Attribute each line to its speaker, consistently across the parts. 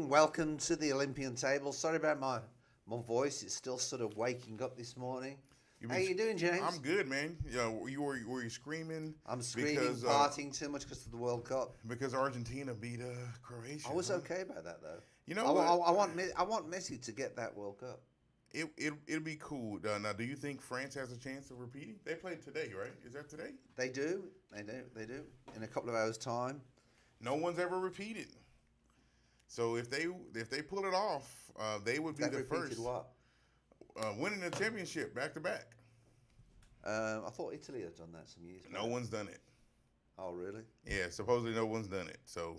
Speaker 1: morning. Welcome to the Olympian Table. Sorry about my voice. It's still sort of waking up this morning. How you doing, James?
Speaker 2: I'm good, man. Yeah, were you screaming?
Speaker 1: I'm screaming,
Speaker 2: because
Speaker 1: partying too much because of the World Cup.
Speaker 2: because Argentina beat Croatia.
Speaker 1: I was
Speaker 2: huh?
Speaker 1: okay about that though.
Speaker 2: You know
Speaker 1: I,
Speaker 2: what?
Speaker 1: I want Messi to get that World Cup.
Speaker 2: It'll be cool. Now, do you think France has a chance of repeating? They played today, right? Is that today?
Speaker 1: They do. They do. In a couple of hours' time.
Speaker 2: No one's ever repeated. So if they pull it off, they would be
Speaker 1: They've
Speaker 2: the
Speaker 1: repeated
Speaker 2: first
Speaker 1: what?
Speaker 2: winning the championship back to back.
Speaker 1: I thought Italy had done that some years ago.
Speaker 2: No one's done it.
Speaker 1: Oh, really?
Speaker 2: Yeah, supposedly no one's done it. So,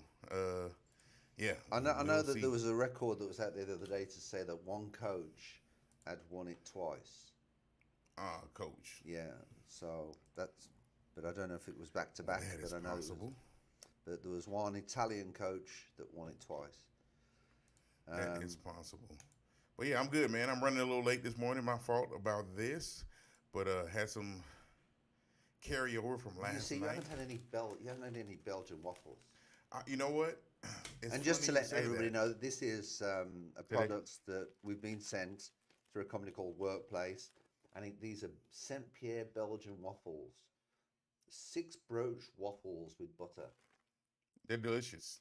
Speaker 2: yeah.
Speaker 1: I know
Speaker 2: we'll
Speaker 1: that
Speaker 2: see.
Speaker 1: there was a record that was out there the other day to say that one coach had won it twice.
Speaker 2: Coach.
Speaker 1: Yeah, so that's, but I don't know if it was back to back.
Speaker 2: That is
Speaker 1: But I know
Speaker 2: possible.
Speaker 1: that there was one Italian coach that won it twice.
Speaker 2: That is possible. But yeah, I'm good, man. I'm running a little late this morning. My fault about this, but had some carryover from
Speaker 1: You
Speaker 2: last
Speaker 1: see, you
Speaker 2: night.
Speaker 1: haven't had any Belgian waffles.
Speaker 2: You know what? It's
Speaker 1: And just to
Speaker 2: funny you
Speaker 1: let
Speaker 2: say
Speaker 1: everybody
Speaker 2: that.
Speaker 1: know, that this is a product that we've been sent through a company called Workplace. These are Saint Pierre Belgian waffles. 6 brooch waffles with butter.
Speaker 2: They're delicious.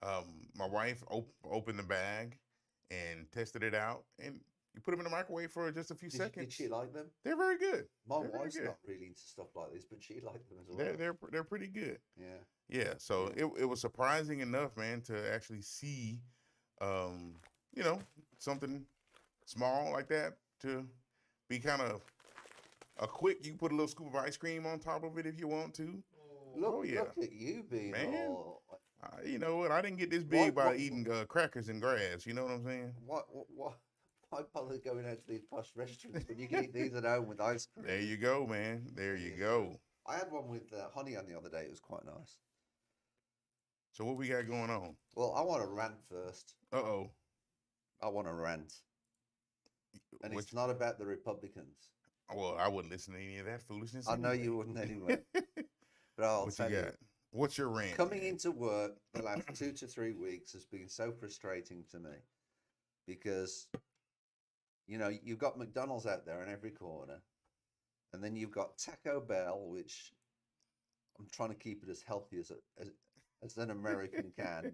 Speaker 2: My wife opened the bag and tested it out, and you put them in the microwave for just a few
Speaker 1: Did
Speaker 2: seconds.
Speaker 1: she like them?
Speaker 2: They're very good.
Speaker 1: My
Speaker 2: They're very
Speaker 1: wife's
Speaker 2: good.
Speaker 1: not really into stuff like this, but she liked them as well.
Speaker 2: They're pretty good.
Speaker 1: Yeah.
Speaker 2: Yeah. So it was surprising enough, man, to actually see, you know, something small like that to be kind of a quick. You can put a little scoop of ice cream on top of it if you want to.
Speaker 1: Look,
Speaker 2: yeah.
Speaker 1: look at you being
Speaker 2: Man.
Speaker 1: all.
Speaker 2: You know what? I didn't get this big by
Speaker 1: What-
Speaker 2: eating crackers and grass. You know what I'm saying?
Speaker 1: What? Why bother going out to these posh restaurants when you can eat these at home with ice cream?
Speaker 2: There you go, man. There you go.
Speaker 1: I had one with honey on the other day. It was quite nice.
Speaker 2: So what we got going on?
Speaker 1: Well, I want to rant first.
Speaker 2: Uh-oh.
Speaker 1: I want to rant. And
Speaker 2: What
Speaker 1: it's not about the Republicans.
Speaker 2: Well, I wouldn't listen to any of that foolishness.
Speaker 1: I know
Speaker 2: anyway.
Speaker 1: you wouldn't anyway. But I'll
Speaker 2: What
Speaker 1: tell
Speaker 2: you
Speaker 1: you,
Speaker 2: got? What's your rant?
Speaker 1: coming
Speaker 2: man?
Speaker 1: into work the last 2 to 3 weeks has been so frustrating to me because, you know, you've got McDonald's out there in every corner, and then you've got Taco Bell, which I'm trying to keep it as healthy as an American can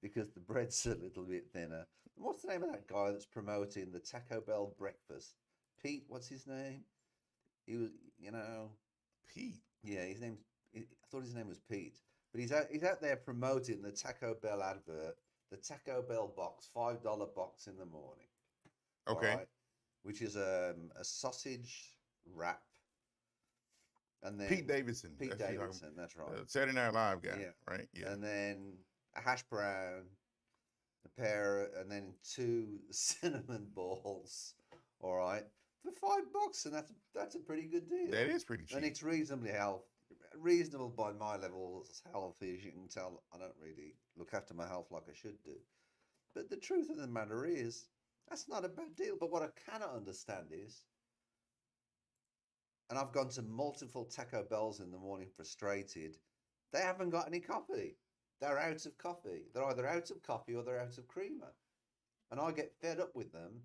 Speaker 1: because the bread's a little bit thinner. What's the name of that guy that's promoting the Taco Bell breakfast? Pete, what's his name? He was, you know,
Speaker 2: Pete.
Speaker 1: yeah, I thought his name was Pete, but he's out there promoting the Taco Bell advert, the Taco Bell box, $5 box in the morning.
Speaker 2: Okay.
Speaker 1: Right? Which is a sausage wrap, and then
Speaker 2: Pete Davidson.
Speaker 1: Pete
Speaker 2: That's who you're talking
Speaker 1: Davidson, that's right.
Speaker 2: about. Saturday Night Live guy,
Speaker 1: Yeah.
Speaker 2: right? Yeah.
Speaker 1: And then a hash brown, and then 2 cinnamon balls. All right, for $5, and that's a pretty good deal.
Speaker 2: That is pretty cheap.
Speaker 1: And it's reasonable by my level as healthy as you can tell. I don't really look after my health like I should do. But the truth of the matter is, that's not a bad deal. But what I cannot understand is, and I've gone to multiple Taco Bells in the morning frustrated, they haven't got any coffee. They're out of coffee. They're either out of coffee or they're out of creamer. And I get fed up with them.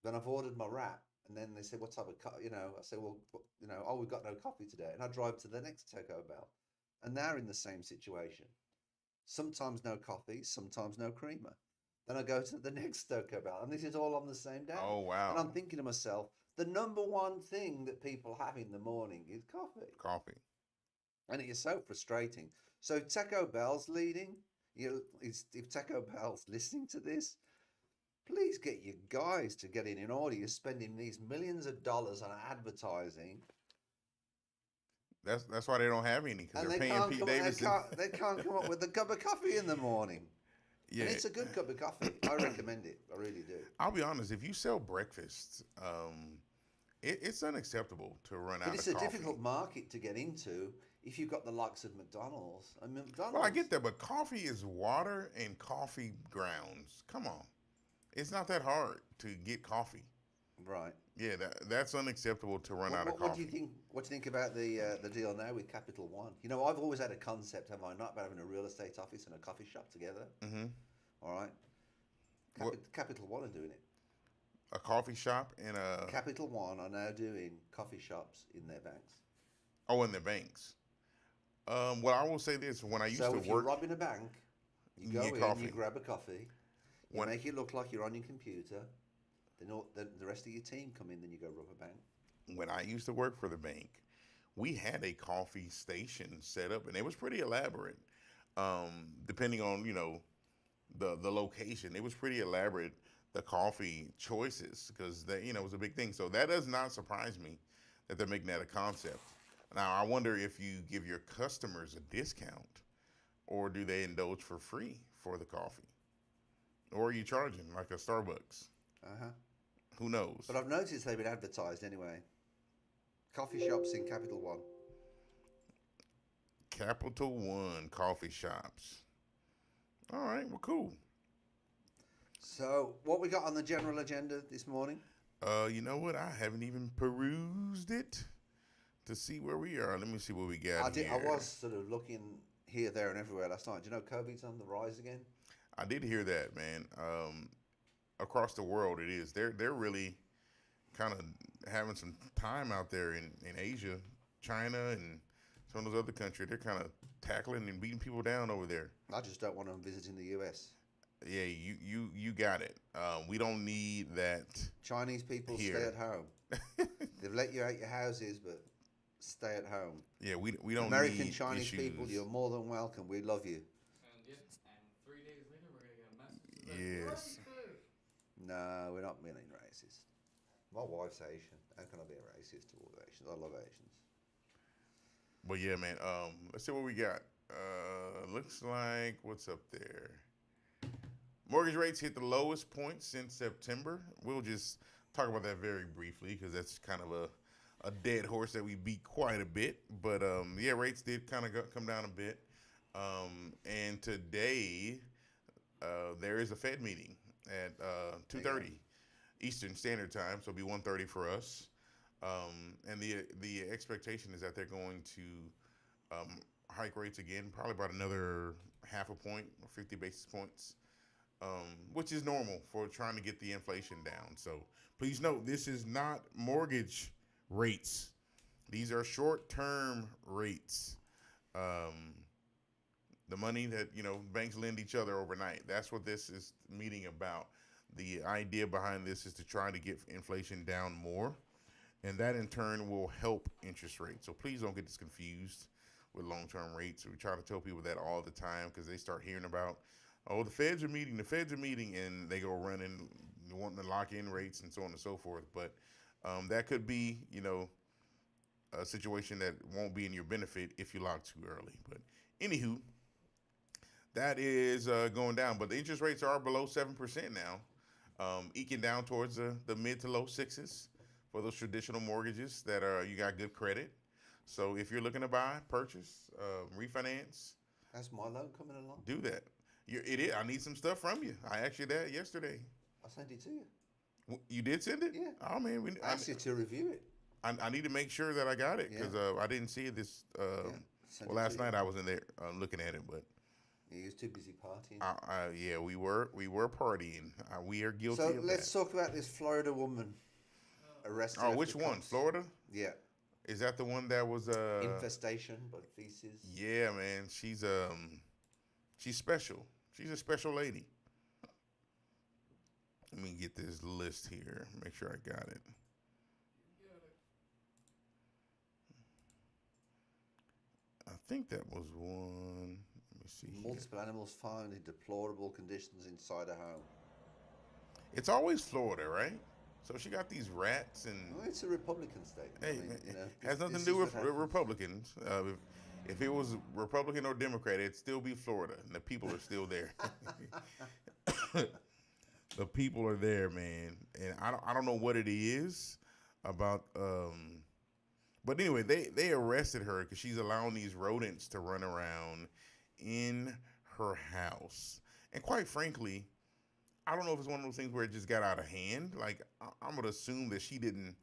Speaker 1: Then I've ordered my wrap. And then they say, what type of coffee? You know, I say, well, you know, oh, we've got no coffee today. And I drive to the next Taco Bell. And they're in the same situation. Sometimes no coffee, sometimes no creamer. Then I go to the next Taco Bell. And this is all on the same day.
Speaker 2: Oh, wow.
Speaker 1: And I'm thinking to myself, the number one thing that people have in the morning is coffee.
Speaker 2: Coffee.
Speaker 1: And it is so frustrating. So Taco Bell's leading. If Taco Bell's listening to this, please get your guys to get in order. You're spending these millions of dollars on advertising.
Speaker 2: That's why they don't have any, because
Speaker 1: And
Speaker 2: they're
Speaker 1: they
Speaker 2: paying
Speaker 1: can't,
Speaker 2: Pete
Speaker 1: come,
Speaker 2: Davidson.
Speaker 1: they can't come up with a cup of coffee in the morning.
Speaker 2: Yeah.
Speaker 1: And it's a good cup of coffee. I recommend it. I really do.
Speaker 2: I'll be honest. If you sell breakfast, it's unacceptable to run out
Speaker 1: But it's
Speaker 2: of
Speaker 1: a
Speaker 2: coffee.
Speaker 1: difficult market to get into if you've got the likes of McDonald's. I mean, McDonald's.
Speaker 2: Well, I get that, but coffee is water and coffee grounds. Come on. It's not that hard to get coffee.
Speaker 1: Right.
Speaker 2: Yeah, that's unacceptable to run out of coffee.
Speaker 1: What do you think? What do you think about the deal now with Capital One? You know, I've always had a concept, have I not, about having a real estate office and a coffee shop together.
Speaker 2: Mm-hmm.
Speaker 1: All right.
Speaker 2: What?
Speaker 1: Capital One are doing it.
Speaker 2: A coffee shop and a
Speaker 1: Capital One are now doing coffee shops in their banks.
Speaker 2: in the banks. Well, I will say this: when I used
Speaker 1: So
Speaker 2: to
Speaker 1: if you're
Speaker 2: work,
Speaker 1: robbing a bank, you
Speaker 2: you
Speaker 1: go
Speaker 2: get
Speaker 1: in,
Speaker 2: coffee.
Speaker 1: you grab a coffee, you
Speaker 2: When
Speaker 1: make it look like you're on your computer. Then the rest of your team come in, then you go rob a bank.
Speaker 2: when I used to work for the bank, we had a coffee station set up, and it was pretty elaborate. Depending on the location, it was pretty elaborate. The coffee choices because that it was a big thing. So that does not surprise me that they're making that a concept. Now I wonder if you give your customers a discount, or do they indulge for free for the coffee, or are you charging like a Starbucks?
Speaker 1: Uh-huh.
Speaker 2: Who knows?
Speaker 1: But I've noticed they've been advertised anyway. Coffee shops in Capital One.
Speaker 2: Capital One coffee shops. All right, well, cool.
Speaker 1: So what we got on the general agenda this morning?
Speaker 2: You know what? I haven't even perused it to see where we are. Let me see what we got here.
Speaker 1: I was sort of looking here, there, and everywhere last night. Do you know COVID's on the rise again?
Speaker 2: I did hear that, man. Across the world, it is. They're really kind of having some time out there in Asia, China, and some of those other countries. They're kind of tackling and beating people down over there.
Speaker 1: I just don't want them visiting the US.
Speaker 2: Yeah, you got it. We don't need that.
Speaker 1: Chinese people
Speaker 2: here.
Speaker 1: stay at home. They've let you out your houses, but stay at home.
Speaker 2: Yeah, we don't
Speaker 1: American
Speaker 2: need
Speaker 1: Chinese
Speaker 2: issues.
Speaker 1: people, you're more than welcome. We love you.
Speaker 3: And 3 days later, we're gonna get a message.
Speaker 2: Yes.
Speaker 1: No, we're not being racist. My wife's Asian. How can I be a racist towards Asians? I love Asians.
Speaker 2: But yeah, man. Let's see what we got. Looks like what's up there. Mortgage rates hit the lowest point since September. We'll just talk about that very briefly because that's kind of a dead horse that we beat quite a bit. But yeah, rates did kind of come down a bit. And today there is a Fed meeting at 2:30 Eastern Standard Time, so it'll be 1:30 for us. And the expectation is that they're going to hike rates again, probably about another half a point or 50 basis points. Which is normal for trying to get the inflation down. So please note, this is not mortgage rates. These are short-term rates. The money that, banks lend each other overnight. That's what this is meeting about. The idea behind this is to try to get inflation down more. And that in turn will help interest rates. So please don't get this confused with long-term rates. We try to tell people that all the time because they start hearing about, oh, the feds are meeting, and they go running, wanting to lock in rates and so on and so forth. But that could be, a situation that won't be in your benefit if you lock too early. But anywho, that is going down. But the interest rates are below 7% now, eking down towards the mid to low sixes for those traditional mortgages that you got good credit. So if you're looking to buy, purchase, refinance,
Speaker 1: How's my loan coming along?
Speaker 2: do that. It is. I need some stuff from you. I asked you that yesterday.
Speaker 1: I sent it to you.
Speaker 2: You did send it?
Speaker 1: Yeah.
Speaker 2: Oh man,
Speaker 1: I asked you to review it.
Speaker 2: I need to make sure that I got it because I didn't see it this.
Speaker 1: Sent
Speaker 2: Well,
Speaker 1: it
Speaker 2: last
Speaker 1: to you.
Speaker 2: night I was in there looking at it, but
Speaker 1: You was too busy partying.
Speaker 2: yeah, we were partying. We are guilty
Speaker 1: So
Speaker 2: of
Speaker 1: let's
Speaker 2: that.
Speaker 1: talk about this Florida woman arrested.
Speaker 2: Oh,
Speaker 1: after
Speaker 2: which one?
Speaker 1: cops-
Speaker 2: Florida?
Speaker 1: Yeah.
Speaker 2: Is that the one that was
Speaker 1: Infestation by feces.
Speaker 2: Yeah, man. She's special. She's a special lady. Let me get this list here. Make sure I got it. I think that was one. Let me see. Here.
Speaker 1: Multiple animals found in deplorable conditions inside a home.
Speaker 2: It's always Florida, right? So she got these rats and.
Speaker 1: Well, it's a Republican state.
Speaker 2: Hey, has nothing to
Speaker 1: this
Speaker 2: do
Speaker 1: is
Speaker 2: with
Speaker 1: what happens.
Speaker 2: Republicans. If it was Republican or Democrat, it'd still be Florida, and the people are still there. The people are there, man, and I don't know what it is about. But anyway, they arrested her because she's allowing these rodents to run around in her house, and quite frankly, I don't know if it's one of those things where it just got out of hand. Like I'm gonna assume that she didn't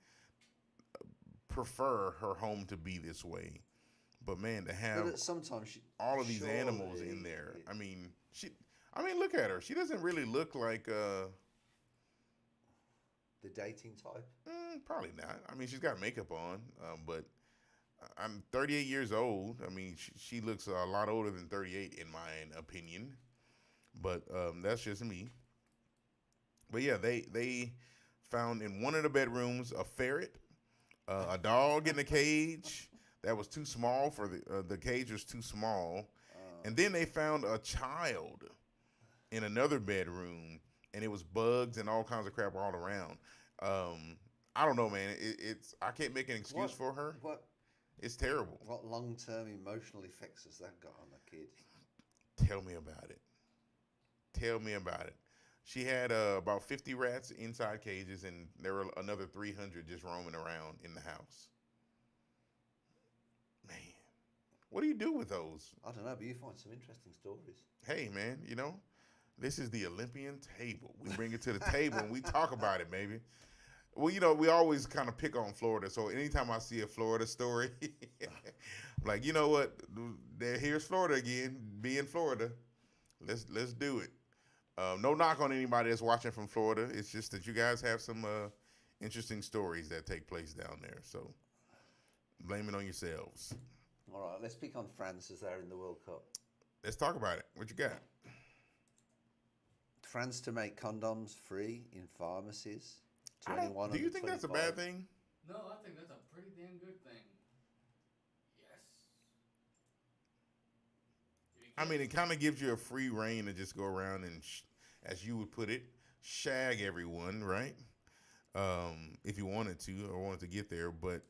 Speaker 2: prefer her home to be this way. But man, to have
Speaker 1: But sometimes
Speaker 2: all of these animals
Speaker 1: surely
Speaker 2: in there, I mean, I mean, look at her. She doesn't really look like
Speaker 1: The dating type.
Speaker 2: probably not. I mean, she's got makeup on, but I'm 38 years old. I mean, she looks a lot older than 38 in my opinion. But that's just me. But yeah, they found in one of the bedrooms a ferret, a dog in the cage that was too small for the cage was too small, and then they found a child in another bedroom, and it was bugs and all kinds of crap all around. I don't know, man. It's I can't make an excuse for her.
Speaker 1: What
Speaker 2: It's terrible.
Speaker 1: what long-term emotional effects has that got on the kid?
Speaker 2: Tell me about it. Tell me about it. She had about 50 rats inside cages, and there were another 300 just roaming around in the house. Man, what do you do with those?
Speaker 1: I don't know, but you find some interesting stories.
Speaker 2: Hey, man, this is the Olympian Table. We bring it to the table and we talk about it, baby. Well, we always kind of pick on Florida. So anytime I see a Florida story, I'm like, you know what? Here's Florida again. Be in Florida. Let's do it. No knock on anybody that's watching from Florida. It's just that you guys have some interesting stories that take place down there. So blame it on yourselves.
Speaker 1: All right, let's pick on France as they're in the World Cup.
Speaker 2: Let's talk about it. What you got?
Speaker 1: France to make condoms free in pharmacies to anyone
Speaker 2: Do you
Speaker 1: under
Speaker 2: think that's a
Speaker 1: 25.
Speaker 2: bad thing?
Speaker 3: No, I think that's a pretty damn good thing. Yes.
Speaker 2: I mean, it kind of gives you a free reign to just go around and, as you would put it, shag everyone, right? If you wanted to or wanted to get there, but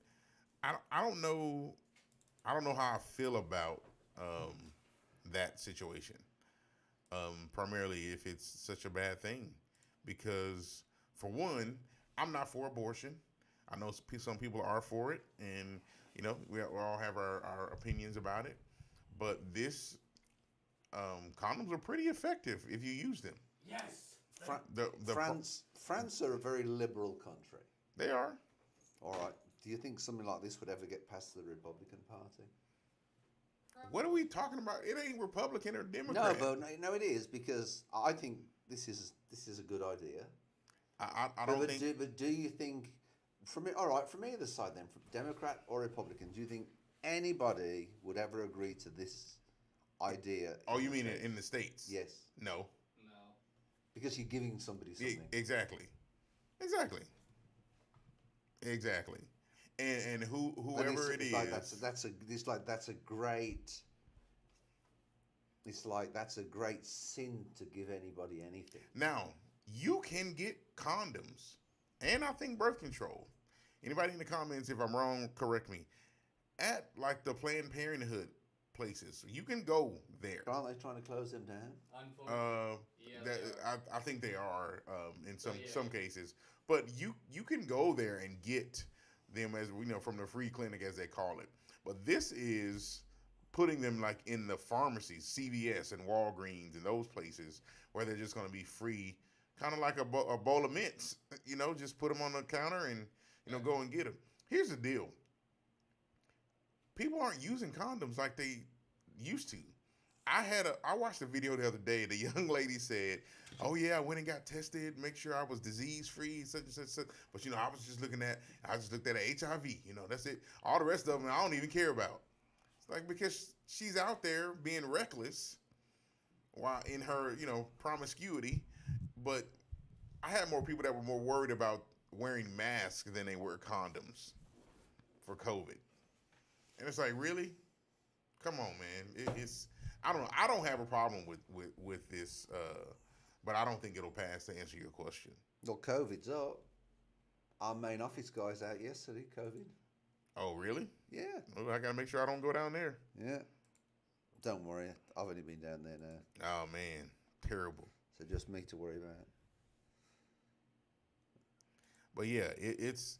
Speaker 2: I don't know. I don't know how I feel about that situation. Primarily, if it's such a bad thing, because for one, I'm not for abortion. I know some people are for it, and we all have our opinions about it. But this condoms are pretty effective if you use them.
Speaker 3: Yes.
Speaker 1: France are a very liberal country.
Speaker 2: They are.
Speaker 1: All right. Do you think something like this would ever get past the Republican Party?
Speaker 2: What are we talking about? It ain't Republican or Democrat.
Speaker 1: No, it is, because I think this is a good idea.
Speaker 2: I don't think.
Speaker 1: But do you think, from either side then, from Democrat or Republican, do you think anybody would ever agree to this idea?
Speaker 2: Oh, you mean in the States?
Speaker 1: Yes.
Speaker 2: No.
Speaker 3: No.
Speaker 1: Because you're giving somebody something.
Speaker 2: Exactly. And whoever it is,
Speaker 1: that's a great sin to give anybody anything.
Speaker 2: Now, you can get condoms and I think birth control. Anybody in the comments, if I'm wrong, correct me. At like the Planned Parenthood places, you can go there.
Speaker 1: Aren't they trying to close them down?
Speaker 3: Unfortunately.
Speaker 2: I think they are in some cases. But you can go there and get them, as from the free clinic, as they call it. But this is putting them like in the pharmacies, CVS and Walgreens and those places where they're just going to be free, kind of like a bowl of mints. Just put them on the counter and go and get them. Here's the deal: people aren't using condoms like they used to. I watched a video the other day. The young lady said, "Oh yeah, I went and got tested, make sure I was disease free, such and such. But I just looked at HIV. That's it. All the rest of them, I don't even care about." It's like, because she's out there being reckless, while in her promiscuity. But I had more people that were more worried about wearing masks than they were condoms for COVID. And it's like, really? Come on, man. It's I don't know. I don't have a problem with this, but I don't think it'll pass, to answer your question.
Speaker 1: Well, COVID's up. Our main office guy's out yesterday, COVID.
Speaker 2: Oh, really?
Speaker 1: Yeah.
Speaker 2: Well, I got to make sure I don't go down there.
Speaker 1: Yeah. Don't worry. I've only been down there now.
Speaker 2: Oh, man. Terrible.
Speaker 1: So just me to worry about.
Speaker 2: But yeah, it's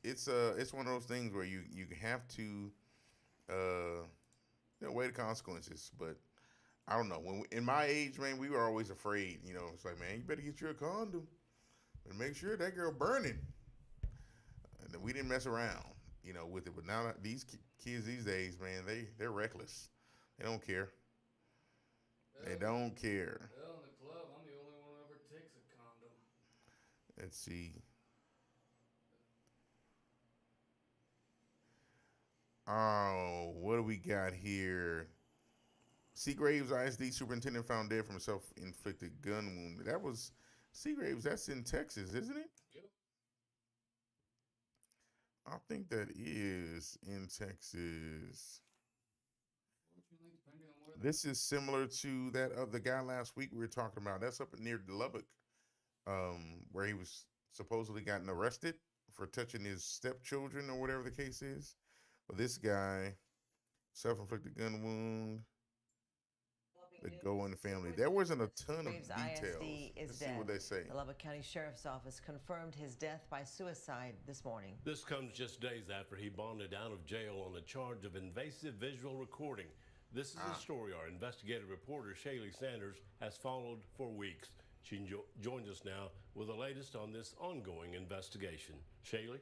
Speaker 2: one of those things where you have to weigh the consequences. But I don't know. When in my age, man, we were always afraid. It's like, man, you better get you a condom and make sure that girl burning. And we didn't mess around, with it. But now these kids these days, man, they're reckless. They don't care. They don't care.
Speaker 3: Well, in the club,
Speaker 2: Let's see. Oh, what do we got here? Seagraves ISD superintendent found dead from a self-inflicted gun wound. That was Seagraves. That's in Texas, isn't it?
Speaker 3: Yep.
Speaker 2: I think that is in Texas.
Speaker 3: Fortunately, depending on where
Speaker 2: This is similar to that of the guy last week we were talking about. That's up near Lubbock, where he was supposedly gotten arrested for touching his stepchildren or whatever the case is. But this guy, self-inflicted gun wound. The Goen family. There wasn't a ton of
Speaker 4: Graves
Speaker 2: details.
Speaker 4: ISD is
Speaker 2: Let's see
Speaker 4: dead.
Speaker 2: what they say.
Speaker 4: The Lubbock County Sheriff's Office confirmed his death by suicide this morning.
Speaker 5: This comes just days after he bonded out of jail on a charge of invasive visual recording. This is a story our investigative reporter Shaylee Sanders has followed for weeks. She joins us now with the latest on this ongoing investigation. Shaylee?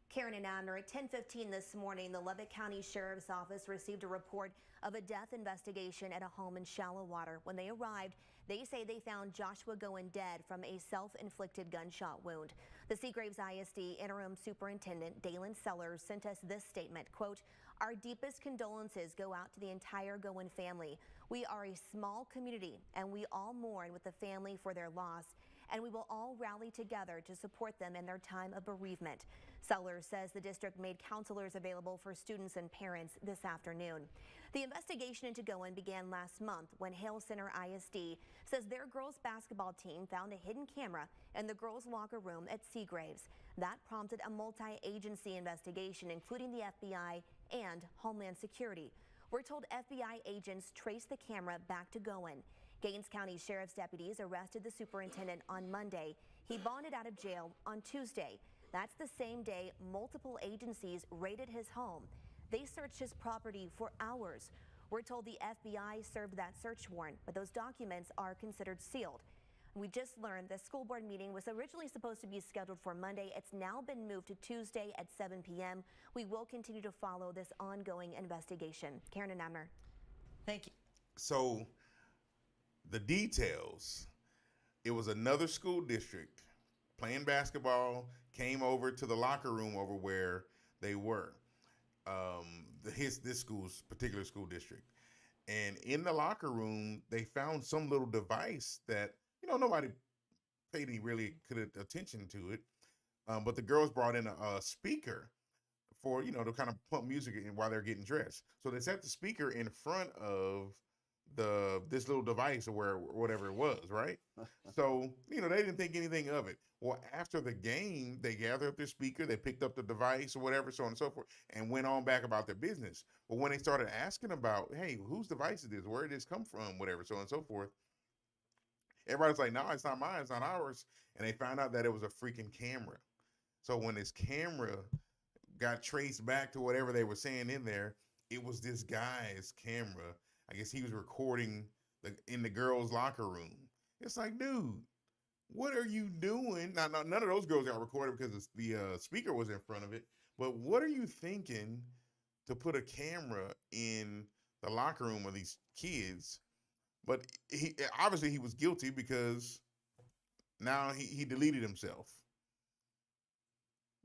Speaker 6: Karen and Abner, at 10:15 this morning, the Lubbock County Sheriff's Office received a report of a death investigation at a home in Shallow Water. When they arrived, they say they found Joshua Goen dead from a self-inflicted gunshot wound. The Seagraves ISD Interim Superintendent Dalen Sellers sent us this statement, quote, "Our deepest condolences go out to the entire Goen family. We are a small community and we all mourn with the family for their loss, and we will all rally together to support them in their time of bereavement." Sellers says the district made counselors available for students and parents this afternoon. The investigation into Goen began last month when Hale Center ISD says their girls basketball team found a hidden camera in the girls' locker room at Seagraves. That prompted a multi-agency investigation, including the FBI and Homeland Security. We're told FBI agents traced the camera back to Goen. Gaines County Sheriff's deputies arrested the superintendent on Monday. He bonded out of jail on Tuesday. That's the same day multiple agencies raided his home. They searched his property for hours. We're told the FBI served that search warrant, but those documents are considered sealed. We just learned the school board meeting was originally supposed to be scheduled for Monday. It's now been moved to Tuesday at 7 p.m. We will continue to follow this ongoing investigation. Karen and Abner.
Speaker 4: Thank you.
Speaker 2: So the details, it was another school district playing basketball, came over to the locker room over where they were. This particular school district. And in the locker room, they found some little device that, nobody paid any really good attention to it. But the girls brought in a speaker for, to kind of pump music in while they're getting dressed. So they set the speaker in front of this little device or whatever it was, right? So, they didn't think anything of it. Well, after the game, they gathered up their speaker, they picked up the device or whatever, so on and so forth, and went on back about their business. But when they started asking about, hey, whose device is this? Where did this come from? Whatever, so on and so forth. Everybody's like, no, it's not mine, it's not ours. And they found out that it was a freaking camera. So when this camera got traced back to whatever they were saying in there, it was this guy's camera. I guess he was recording in the girls' locker room. It's like, dude, what are you doing? Now, none of those girls got recorded because the speaker was in front of it. But what are you thinking to put a camera in the locker room of these kids? But he obviously he was guilty because now he deleted himself.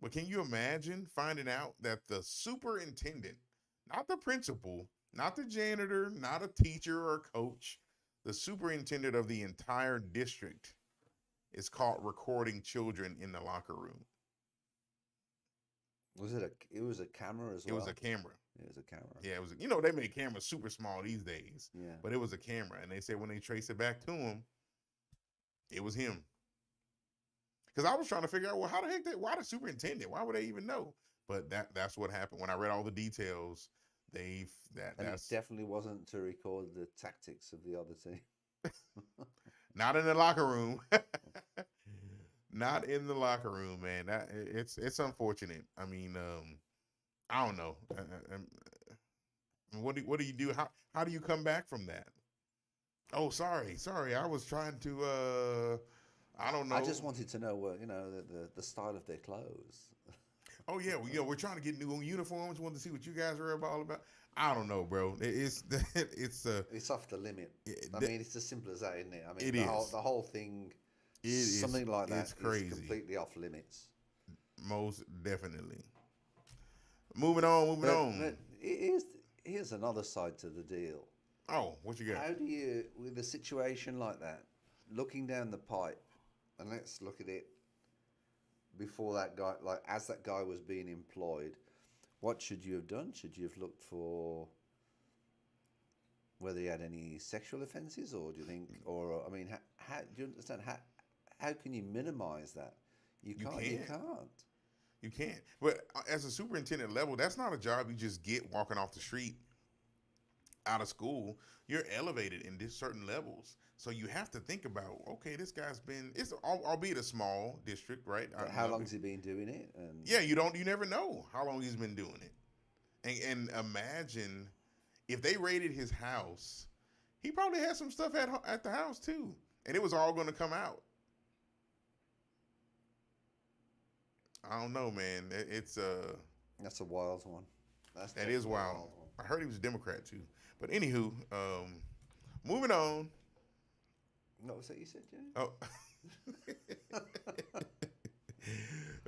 Speaker 2: But can you imagine finding out that the superintendent, not the principal, not the janitor, not a teacher or a coach, the superintendent of the entire district is caught recording children in the locker room?
Speaker 1: It was a camera as well?
Speaker 2: It was a camera.
Speaker 1: It was a camera.
Speaker 2: Yeah, it was. They make cameras super small these days.
Speaker 1: Yeah.
Speaker 2: But it was a camera, and they said when they traced it back to him, it was him. Because I was trying to figure out, well, how the heck why the superintendent? Why would they even know? But that's what happened. When I read all the details, it
Speaker 1: definitely wasn't to record the tactics of the other team.
Speaker 2: Not in the locker room. Not in the locker room, man. It's unfortunate. I mean, I don't know. What do you do? How do you come back from that? Oh, sorry. I was trying to. I don't know.
Speaker 1: I just wanted to know, the style of their clothes.
Speaker 2: Oh yeah, we're trying to get new uniforms. Wanted to see what you guys are all about. I don't know, bro. It's
Speaker 1: off the limit. I mean, it's as simple as that, isn't it? I mean, the whole thing something like that
Speaker 2: It's crazy.
Speaker 1: is completely off limits.
Speaker 2: Most definitely. Moving on.
Speaker 1: But here's another side to the deal.
Speaker 2: Oh, what you got?
Speaker 1: How do you, with a situation like that, looking down the pipe, and let's look at it before that guy, like as that guy was being employed, what should you have done? Should you have looked for whether he had any sexual offences, or do you think, or I mean, how do you understand how can you minimise that? You can't.
Speaker 2: You can't. But as a superintendent level, that's not a job you just get walking off the street out of school. You're elevated in certain levels. So you have to think about, okay, this guy's been, it's albeit a small district, right?
Speaker 1: But how long has he been doing it? And
Speaker 2: yeah, you never know how long he's been doing it. And imagine if they raided his house, he probably had some stuff at the house too. And it was all going to come out. I don't know, man. It's
Speaker 1: that's a wild one.
Speaker 2: That is wild.
Speaker 1: One.
Speaker 2: I heard he was a Democrat too. But anywho, moving on.
Speaker 1: What was that you said, Jay?
Speaker 2: Oh.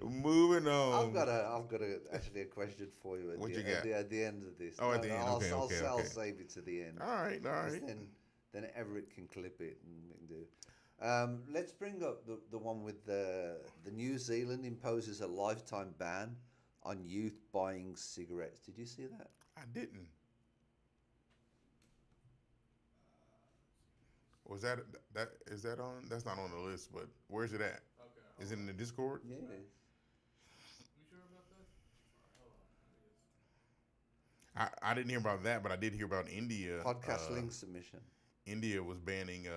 Speaker 2: Moving on.
Speaker 1: I've got actually a question for you.
Speaker 2: What you got?
Speaker 1: At the end of this.
Speaker 2: Oh, at the end.
Speaker 1: I'll
Speaker 2: Okay.
Speaker 1: save it to the end.
Speaker 2: All right.
Speaker 1: Then Everett can clip it and we can do. Let's bring up the one with the New Zealand imposes a lifetime ban on youth buying cigarettes. Did you see that?
Speaker 2: I didn't. Was that is that on? That's not on the list, but where's it at?
Speaker 3: Okay.
Speaker 2: Is it in the Discord?
Speaker 1: Yeah.
Speaker 3: You sure about that? All right, hold on.
Speaker 2: I didn't hear about that, but I did hear about India.
Speaker 1: Podcast link submission.
Speaker 2: India was banning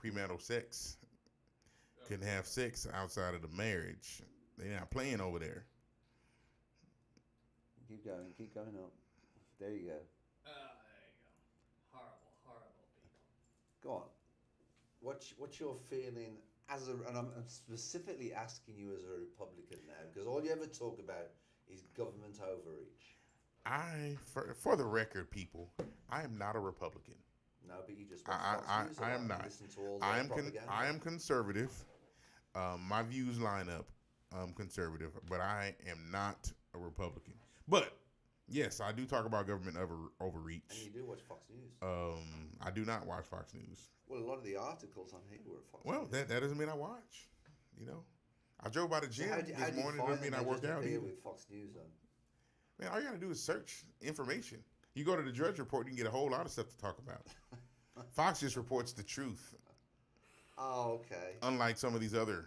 Speaker 2: premarital sex. Couldn't have sex outside of the marriage. They're not playing over there.
Speaker 1: Keep going up. There you go.
Speaker 3: There you go. Horrible people.
Speaker 1: Go on. What's your feeling and I'm specifically asking you as a Republican now, because all you ever talk about is government overreach.
Speaker 2: For the record, people, I am not a Republican.
Speaker 1: No, but you just watch Fox News.
Speaker 2: I am not.
Speaker 1: Listen to all the propaganda.
Speaker 2: I am conservative. My views line up. I'm conservative, but I am not a Republican. But yes, I do talk about government overreach.
Speaker 1: And you do watch Fox News.
Speaker 2: I do not watch Fox News.
Speaker 1: Well, a lot of the articles on here were Fox News.
Speaker 2: Well, that doesn't mean I watch. You know, I drove by the gym this morning. Doesn't mean I worked out either.
Speaker 1: With Fox News on?
Speaker 2: Man, all you gotta do is search information. You go to the Drudge Report, you can get a whole lot of stuff to talk about. Fox just reports the truth.
Speaker 1: Oh, okay.
Speaker 2: Unlike some of these other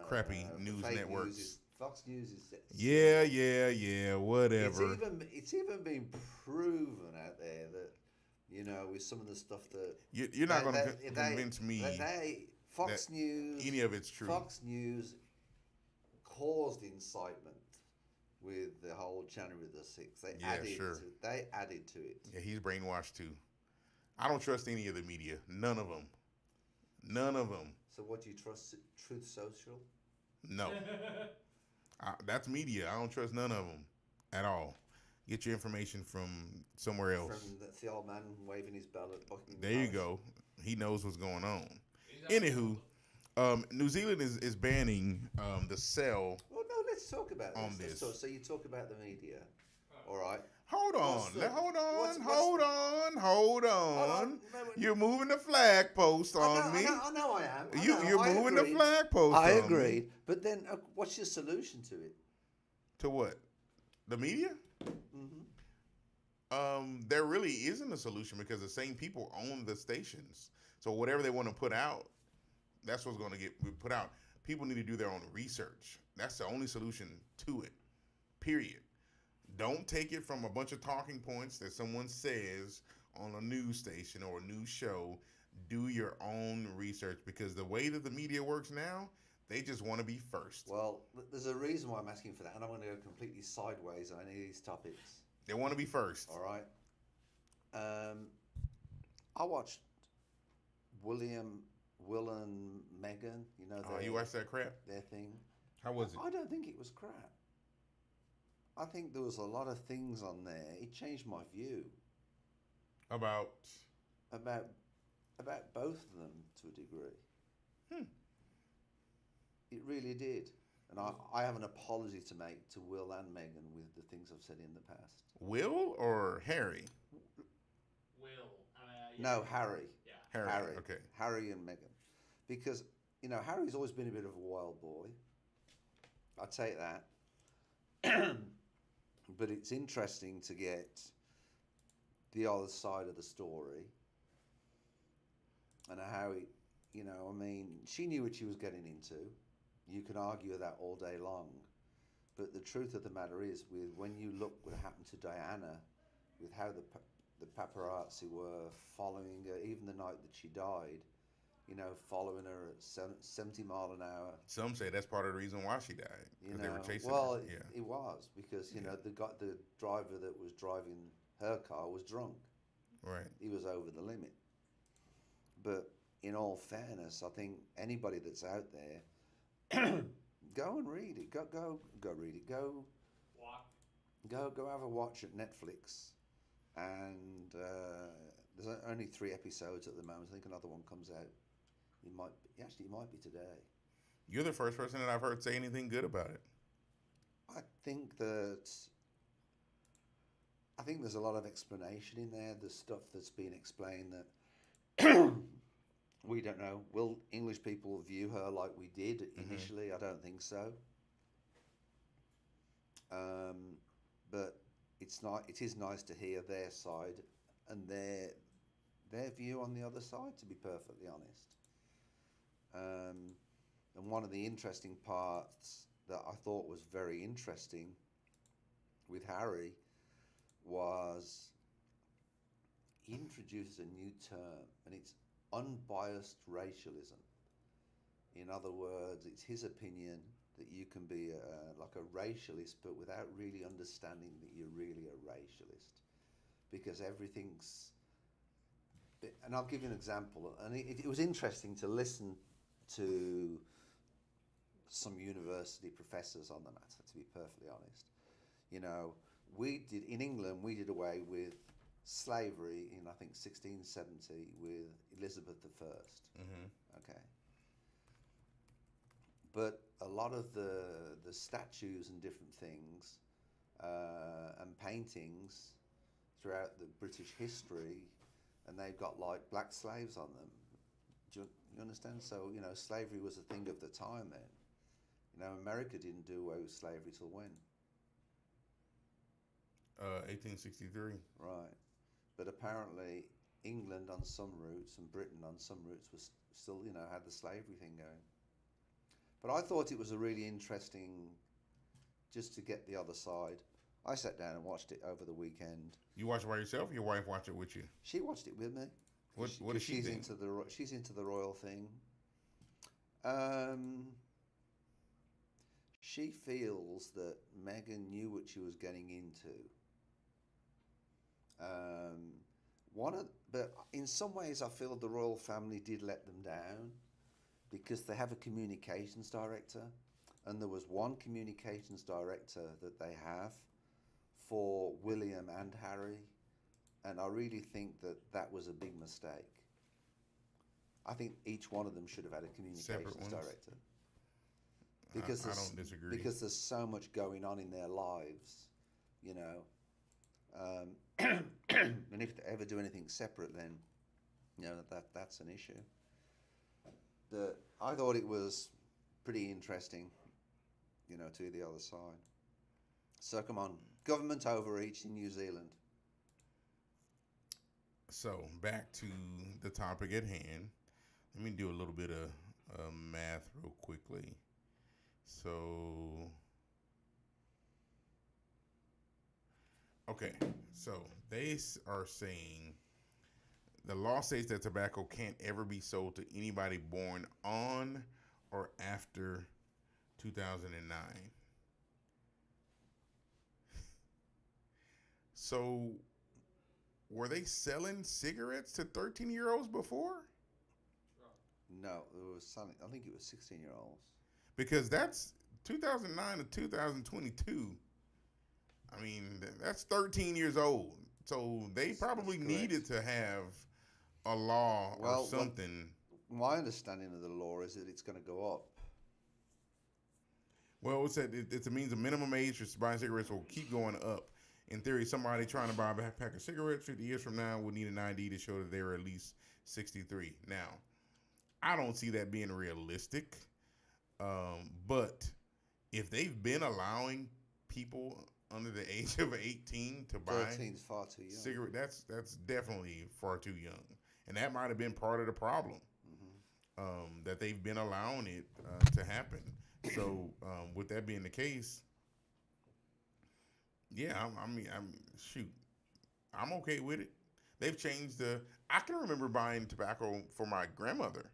Speaker 2: crappy news
Speaker 1: fake
Speaker 2: networks.
Speaker 1: Fox News is.
Speaker 2: Yeah, whatever.
Speaker 1: It's even been proven out there that, you know, with some of the stuff that
Speaker 2: you're not going to convince me
Speaker 1: Fox News,
Speaker 2: any of it's true.
Speaker 1: Fox News caused incitement with the whole January the 6th. They added to it.
Speaker 2: Yeah, he's brainwashed too. I don't trust any of the media. None of them.
Speaker 1: So what, do you trust Truth Social?
Speaker 2: No. That's media. I don't trust none of them at all. Get your information from somewhere else.
Speaker 1: From the old man waving his bell at Buckingham
Speaker 2: There you go. He knows what's going on. Anywho, New Zealand is banning the sale.
Speaker 1: Well, no, let's talk about
Speaker 2: this.
Speaker 1: So you talk about the media, all right?
Speaker 2: Hold on. You're moving the flag post on me.
Speaker 1: I know I am.
Speaker 2: You're moving the flag post on me.
Speaker 1: I agree. But then what's your solution to it?
Speaker 2: To what? The media?
Speaker 1: Mm-hmm.
Speaker 2: There really isn't a solution because the same people own the stations. So whatever they want to put out, that's what's going to get put out. People need to do their own research. That's the only solution to it, period. Don't take it from a bunch of talking points that someone says on a news station or a news show. Do your own research, because the way that the media works now, they just want to be first.
Speaker 1: Well, there's a reason why I'm asking for that, and I'm going to go completely sideways on any of these topics.
Speaker 2: They want to be first.
Speaker 1: All right. I watched Will and Meghan. You know.
Speaker 2: You watched that crap?
Speaker 1: Their thing.
Speaker 2: How was it?
Speaker 1: I don't think it was crap. I think there was a lot of things on there. It changed my view
Speaker 2: About
Speaker 1: both of them to a degree. It really did. And I have an apology to make to Will and Megan with the things I've said in the past.
Speaker 2: Will or Harry?
Speaker 3: Will.
Speaker 1: No, Harry.
Speaker 3: Yeah.
Speaker 2: Harry. Okay.
Speaker 1: Harry and Megan. Because, Harry's always been a bit of a wild boy. I'll take that. But it's interesting to get the other side of the story and how it, she knew what she was getting into. You can argue that all day long. But the truth of the matter is, when you look what happened to Diana, with how the paparazzi were following her, even the night that she died, following her at 70 mile an hour.
Speaker 2: Some say that's part of the reason why she died. They were chasing her. Yeah.
Speaker 1: It was because the driver that was driving her car was drunk.
Speaker 2: Right.
Speaker 1: He was over the limit. But in all fairness, I think anybody that's out there, go and read it. Go read it. Go have a watch at Netflix. And there's only 3 episodes at the moment. I think another one comes out. It might be today.
Speaker 2: You're the first person that I've heard say anything good about it.
Speaker 1: I think there's a lot of explanation in there. There's stuff that's been explained that we don't know. Will English people view her like we did initially? I don't think so. But it is nice to hear their side and their view on the other side, to be perfectly honest. And one of the interesting parts that I thought was very interesting with Harry was he introduces a new term, and it's unbiased racialism. In other words, it's his opinion that you can be like a racialist, but without really understanding that you're really a racialist, because everything's. And I'll give you an example. And it was interesting to listen to some university professors on the matter, to be perfectly honest. In England, we did away with slavery in, I think, 1670 with Elizabeth I. Okay. But a lot of the statues and different things and paintings throughout the British history, and they've got like black slaves on them. Do you understand? So, slavery was a thing of the time then. America didn't do away with slavery till when?
Speaker 2: 1863.
Speaker 1: Right. But apparently England on some routes and Britain on some routes was still, had the slavery thing going. But I thought it was a really interesting, just to get the other side. I sat down and watched it over the weekend.
Speaker 2: You watched it by yourself? Or your wife watched it with you?
Speaker 1: She watched it with me.
Speaker 2: What does she think?
Speaker 1: She's into the royal thing. She feels that Meghan knew what she was getting into. But in some ways, I feel the royal family did let them down, because they have a communications director, and there was one communications director that they have for William and Harry, and I really think that was a big mistake. I think each one of them should have had a communications director. Because
Speaker 2: I don't disagree.
Speaker 1: Because there's so much going on in their lives, and if they ever do anything separate, then that's an issue. I thought it was pretty interesting, to the other side. So come on, government overreach in New Zealand.
Speaker 2: So back to the topic at hand. Let me do a little bit of math real quickly. So, okay, so they are saying the law states that tobacco can't ever be sold to anybody born on or after 2009. So, were they selling cigarettes to 13-year-olds before?
Speaker 1: No, it was selling. I think it was 16-year-olds.
Speaker 2: Because that's 2009 to 2022. I mean, that's 13 years old. So they probably needed to have a law or something.
Speaker 1: My understanding of the law is that it's going to go up.
Speaker 2: Well, it said it means the minimum age for buying cigarettes will keep going up. In theory, somebody trying to buy a pack of cigarettes 50 years from now will need an ID to show that they were at least 63. Now, I don't see that being realistic. But if they've been allowing people under the age of 18 to buy
Speaker 1: 13's far too young.
Speaker 2: cigarette, that's definitely far too young, and that might have been part of the problem. That they've been allowing it to happen. So with that being the case, yeah, I'm okay with it. They've changed I can remember buying tobacco for my grandmother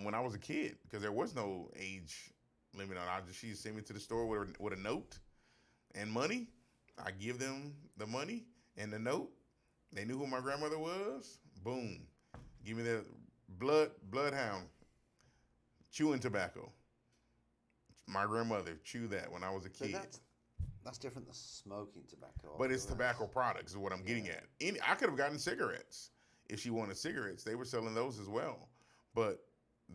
Speaker 2: when I was a kid because there was no age limit on it. She sent me to the store with a note and money. I give them the money and the note. They knew who my grandmother was. Boom. Give me the bloodhound chewing tobacco. My grandmother chewed that when I was a kid.
Speaker 1: That's different than smoking tobacco.
Speaker 2: But it's tobacco products is what I'm getting at. I could have gotten cigarettes if she wanted cigarettes. They were selling those as well. But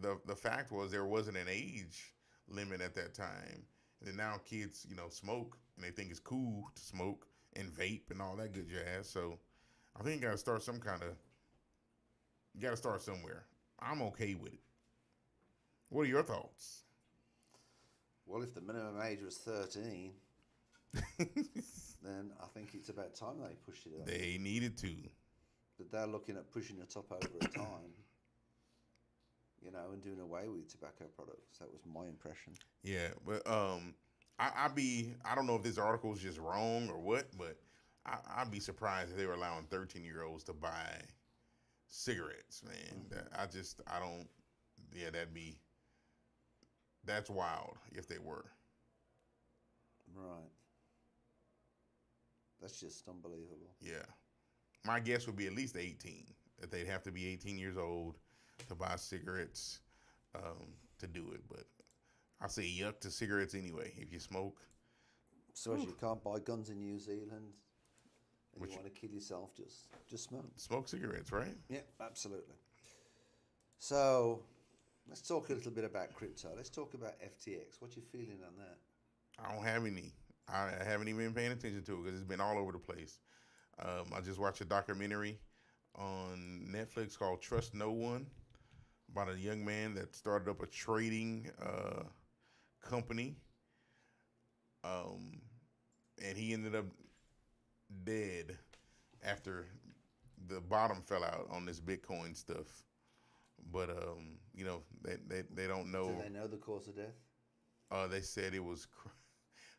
Speaker 2: the fact was there wasn't an age limit at that time. And then now kids, smoke and they think it's cool to smoke and vape and all that good jazz. So I think you got to start somewhere. I'm okay with it. What are your thoughts?
Speaker 1: Well, if the minimum age was 13, then I think it's about time they pushed it up.
Speaker 2: They needed to.
Speaker 1: But they're looking at pushing it up over a time, and doing away with tobacco products. That was my impression.
Speaker 2: Yeah, but I don't know if this article is just wrong or what, but I'd be surprised if they were allowing 13-year-olds to buy cigarettes, man. That's wild if they were.
Speaker 1: Right. That's just unbelievable.
Speaker 2: Yeah. My guess would be at least 18. That they'd have to be 18 years old to buy cigarettes to do it. But I say yuck to cigarettes anyway. If you smoke.
Speaker 1: So as you can't buy guns in New Zealand and you want to kill yourself, just smoke.
Speaker 2: Smoke cigarettes, right?
Speaker 1: Yeah, absolutely. So let's talk a little bit about crypto. Let's talk about FTX. What you feeling on that?
Speaker 2: I don't have any. I haven't even been paying attention to it because it's been all over the place. I just watched a documentary on Netflix called Trust No One about a young man that started up a trading company. And he ended up dead after the bottom fell out on this Bitcoin stuff. But, they don't know.
Speaker 1: Do they know the cause of death?
Speaker 2: They said it was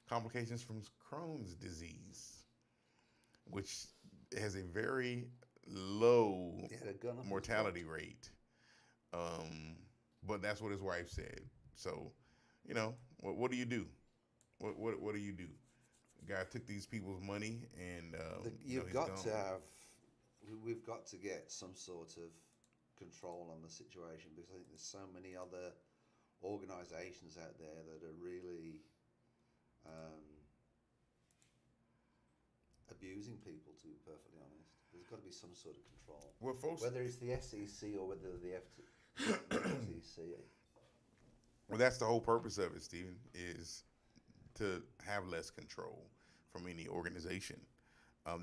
Speaker 2: complications from Crohn's disease, which has a very low mortality rate. But that's what his wife said. So, what do you do? What do you do? The guy took these people's money and
Speaker 1: we've got to get some sort of control on the situation because I think there's so many other organizations out there that are really abusing people, to be perfectly honest. There's got to be some sort of control.
Speaker 2: Well, folks,
Speaker 1: whether it's the SEC or whether the FTC.
Speaker 2: Well, that's the whole purpose of it, Stephen, is to have less control from any organization.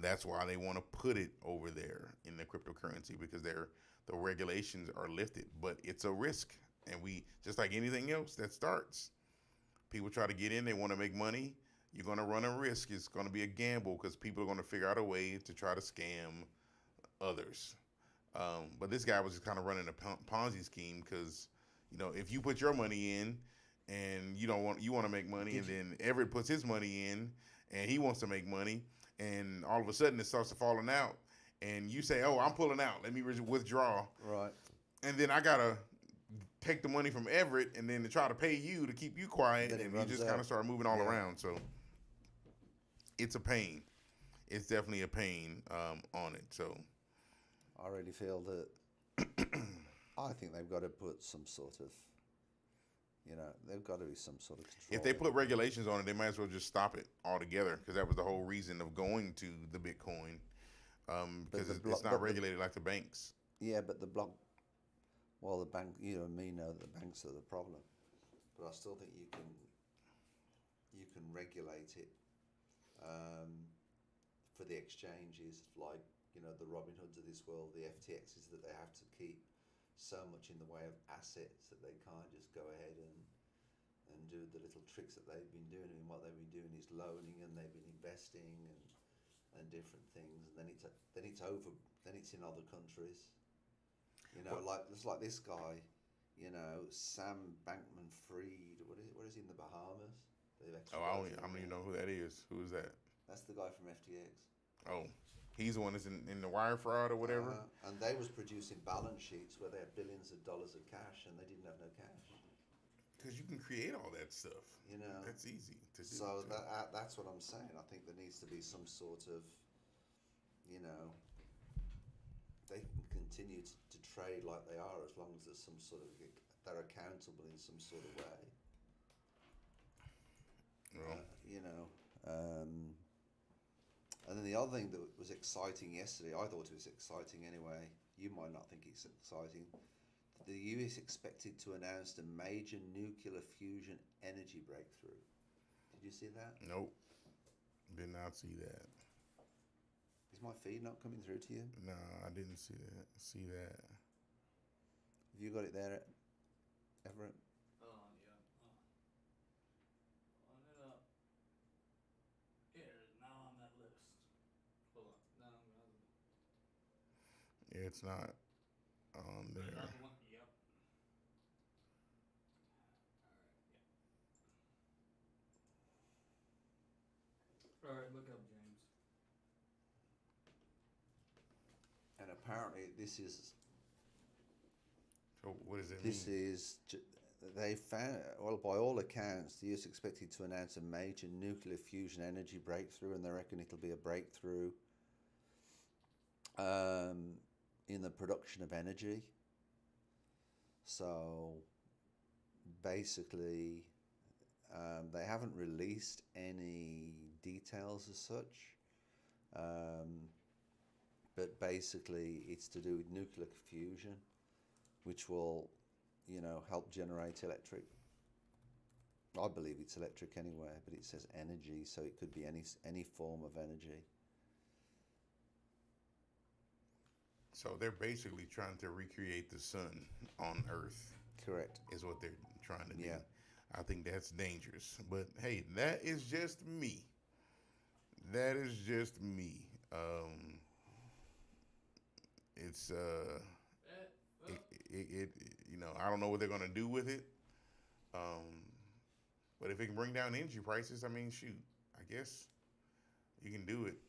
Speaker 2: That's why they want to put it over there in the cryptocurrency because the regulations are lifted, but it's a risk. And we, just like anything else that starts, people try to get in, they want to make money. You're going to run a risk. It's going to be a gamble because people are going to figure out a way to try to scam others. But this guy was just kind of running a Ponzi scheme because, if you put your money in and you want to make money, and then Everett puts his money in and he wants to make money, and all of a sudden it starts to falling out, and you say, "Oh, I'm pulling out. Let me withdraw."
Speaker 1: Right.
Speaker 2: And then I gotta take the money from Everett, and then to try to pay you to keep you quiet, and you just kind of start moving all around. So it's a pain. It's definitely a pain on it. So
Speaker 1: I really feel that I think they've got to put some sort of, they've got to be some sort of control.
Speaker 2: If they put regulations on it, they might as well just stop it altogether because that was the whole reason of going to the Bitcoin because it's not regulated like the banks.
Speaker 1: Yeah, but the bank, you and me know that the banks are the problem. But I still think you can you can regulate it for the exchanges, like the Robin Hoods of this world, the FTXs, that they have to keep so much in the way of assets that they can't just go ahead and do the little tricks that they've been doing. And what they've been doing is loaning, and they've been investing and different things, and then it's in other countries. Like it's like this guy, Sam Bankman-Fried. What is he in the Bahamas?
Speaker 2: I don't even know who that is. Who is that?
Speaker 1: That's the guy from FTX.
Speaker 2: Oh, he's the one that's in the wire fraud or whatever.
Speaker 1: And they was producing balance sheets where they had billions of dollars of cash, and they didn't have no cash.
Speaker 2: Because you can create all that stuff. That's easy to do.
Speaker 1: So that's what I'm saying. I think there needs to be some sort of, they can continue to trade like they are as long as there's some sort of, they're accountable in some sort of way.
Speaker 2: Well.
Speaker 1: And then the other thing that was exciting yesterday, I thought it was exciting anyway, you might not think it's exciting, the US expected to announce a major nuclear fusion energy breakthrough. Did you see that?
Speaker 2: Nope. Did not see that.
Speaker 1: Is my feed not coming through to you?
Speaker 2: No, I didn't see that.
Speaker 1: Have you got it there, Everett?
Speaker 3: Yeah. On it up. It is not on that list. Hold on. No,
Speaker 2: Yeah, it's not on there.
Speaker 3: Is that the one? Yep. All right, look up, James.
Speaker 1: And apparently this is...
Speaker 2: So what does it mean?
Speaker 1: They found, well, by all accounts, the US expected to announce a major nuclear fusion energy breakthrough, and they reckon it'll be a breakthrough in the production of energy. So basically, they haven't released any details as such, but basically it's to do with nuclear fusion, which will, help generate electric. I believe it's electric anyway, but it says energy, so it could be any form of energy.
Speaker 2: So they're basically trying to recreate the sun on Earth.
Speaker 1: Correct.
Speaker 2: Is what they're trying to do.
Speaker 1: Yeah.
Speaker 2: I think that's dangerous. But hey, that is just me. It's I don't know what they're gonna do with it. But if it can bring down energy prices, I mean, shoot, I guess you can do it.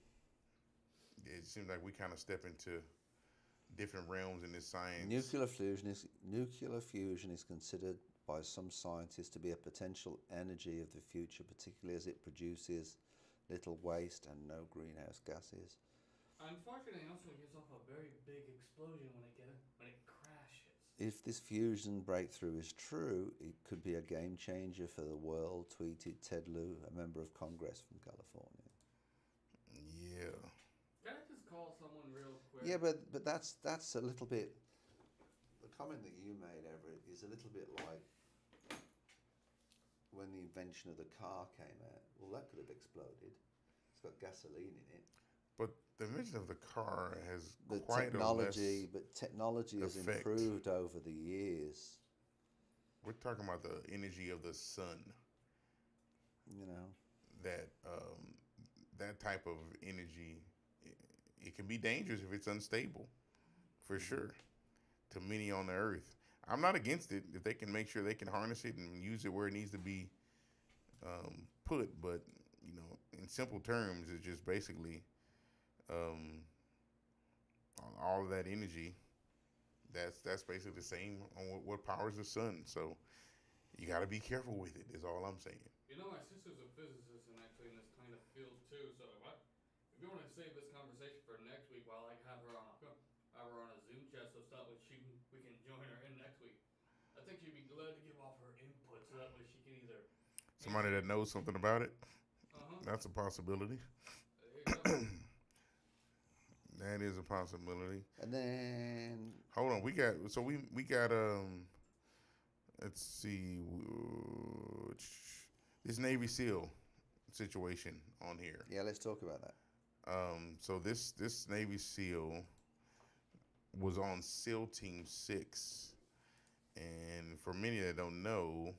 Speaker 2: It seems like we kind of step into different realms in this science.
Speaker 1: Nuclear fusion is considered by some scientists to be a potential energy of the future, particularly as it produces little waste and no greenhouse gases.
Speaker 3: Unfortunately, it also gives off a very big explosion when it crashes.
Speaker 1: If this fusion breakthrough is true, it could be a game changer for the world, tweeted Ted Lieu, a member of Congress from California.
Speaker 2: Yeah.
Speaker 3: Can I just call someone real quick?
Speaker 1: Yeah, but that's a little bit. The comment that you made, Everett, is a little bit like when the invention of the car came out. Well, that could have exploded. It's got gasoline in it.
Speaker 2: But the invention of the car has
Speaker 1: But
Speaker 2: quite
Speaker 1: technology has
Speaker 2: effect.
Speaker 1: improved over the years.
Speaker 2: We're talking about the energy of the sun. That type of energy, it can be dangerous if it's unstable, for sure, to many on the earth. I'm not against it if they can make sure they can harness it and use it where it needs to be put. But in simple terms, it's just basically all of that energy. That's basically the same on what powers the sun. So you got to be careful with it. Is all I'm saying.
Speaker 3: My sister's a physicist and actually in this kind of field too. So if you want to save this conversation for next week, while I have her on a Zoom chat, so we can join her in next week. I think she'd be glad to give off her input, so that way she can either
Speaker 2: Somebody that knows something about it. That's a possibility.
Speaker 3: There you go.
Speaker 2: That is a possibility.
Speaker 1: And then
Speaker 2: Hold on, we got let's see, this Navy SEAL situation on here.
Speaker 1: Yeah, let's talk about that.
Speaker 2: So this Navy SEAL was on SEAL Team 6, and for many that don't know,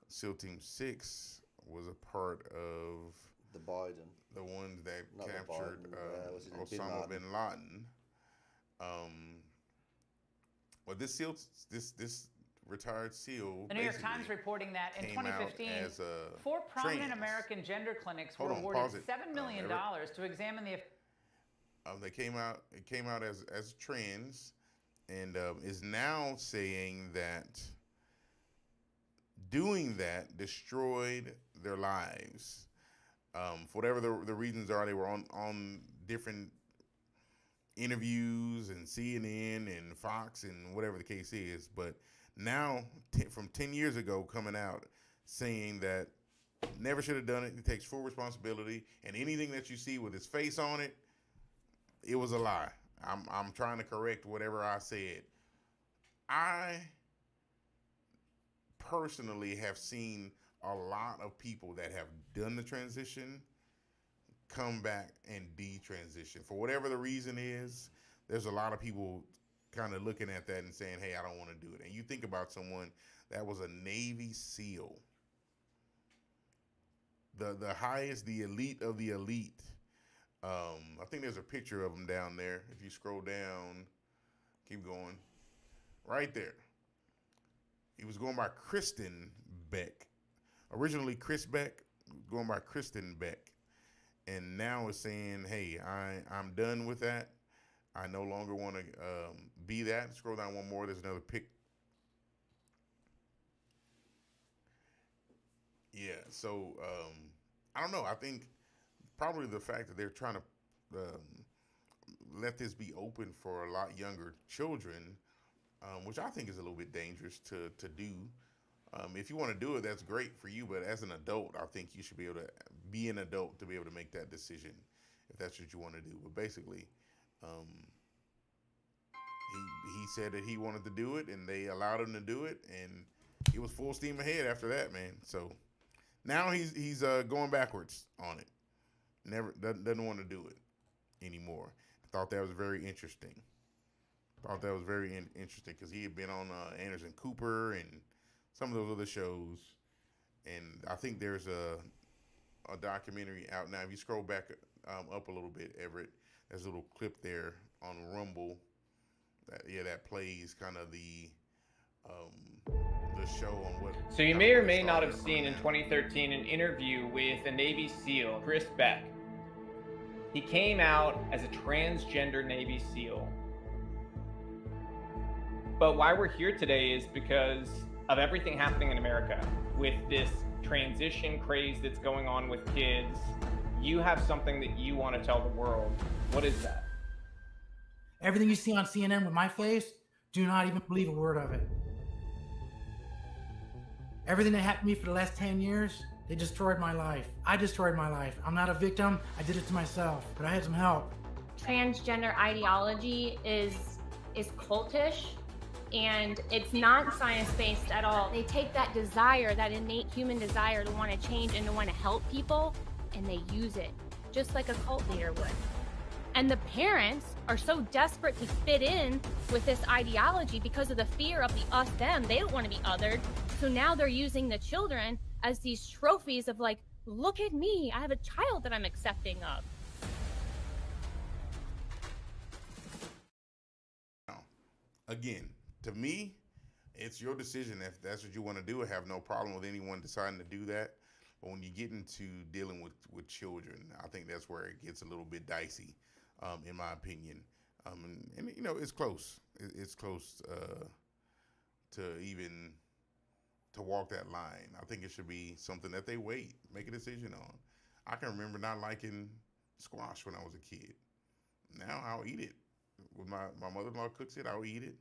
Speaker 2: SEAL Team 6 was a part of
Speaker 1: The Biden.
Speaker 2: the ones that
Speaker 1: Not the
Speaker 2: captured
Speaker 1: Biden, was it Bin
Speaker 2: Osama
Speaker 1: Laden?
Speaker 2: bin Laden. Well, this SEAL, this retired SEAL,
Speaker 7: The New York Times
Speaker 2: basically
Speaker 7: reporting that in
Speaker 2: came out
Speaker 7: 2015,
Speaker 2: as a
Speaker 7: 4 prominent
Speaker 2: trans.
Speaker 7: American gender clinics were
Speaker 2: Hold on,
Speaker 7: awarded
Speaker 2: pause it.
Speaker 7: $7 million
Speaker 2: Everett.
Speaker 7: to examine the.
Speaker 2: They came out. It came out as trans, and is now saying that doing that destroyed their lives. For whatever the reasons are, they were on different interviews and CNN and Fox and whatever the case is. But now, from 10 years ago, coming out saying that never should have done it. He takes full responsibility, and anything that you see with his face on it, it was a lie. I'm trying to correct whatever I said. I personally have seen a lot of people that have done the transition come back and detransition. For whatever the reason is, there's a lot of people kind of looking at that and saying, hey, I don't want to do it. And you think about someone that was a Navy SEAL, the highest, the elite of the elite. I think there's a picture of him down there. If you scroll down, keep going, right there. He was going by Kristen Beck. Originally Chris Beck, going by Kristen Beck. And now it's saying, hey, I'm done with that. I no longer want to be that. Scroll down one more. There's another pic. Yeah, so I don't know. I think probably the fact that they're trying to let this be open for a lot younger children, which I think is a little bit dangerous to do. If you want to do it, that's great for you. But as an adult, I think you should be able to be an adult to be able to make that decision if that's what you want to do. But basically, he said that he wanted to do it, and they allowed him to do it, and he was full steam ahead after that, man. So now he's going backwards on it. Never doesn't want to do it anymore. Thought that was very interesting. Interesting because he had been on Anderson Cooper and some of those other shows, and I think there's a documentary out now. If you scroll back up a little bit, Everett, there's a little clip there on Rumble that plays kind of the show on what.
Speaker 8: So you may or may not have seen in 2013 an interview with a Navy SEAL, Chris Beck. He came out as a transgender Navy SEAL. But why we're here today is because of everything happening in America with this transition craze that's going on with kids. You have something that you want to tell the world. What is that?
Speaker 9: Everything you see on CNN with my face, do not even believe a word of it. Everything that happened to me for the last 10 years, they destroyed my life. I destroyed my life. I'm not a victim. I did it to myself, but I had some help.
Speaker 10: Transgender ideology is cultish, and it's not science-based at all. They take that desire, that innate human desire to want to change and to want to help people, and they use it, just like a cult leader would. And the parents are so desperate to fit in with this ideology because of the fear of the us, them. They don't want to be othered. So now they're using the children as these trophies of like, look at me, I have a child that I'm accepting of.
Speaker 2: Again, to me, it's your decision. If that's what you want to do, I have no problem with anyone deciding to do that. But when you get into dealing with children, I think that's where it gets a little bit dicey, in my opinion. And you know, it's close. It's close to even to walk that line. I think it should be something that they make a decision on. I can remember not liking squash when I was a kid. Now I'll eat it. When my mother-in-law cooks it, I'll eat it.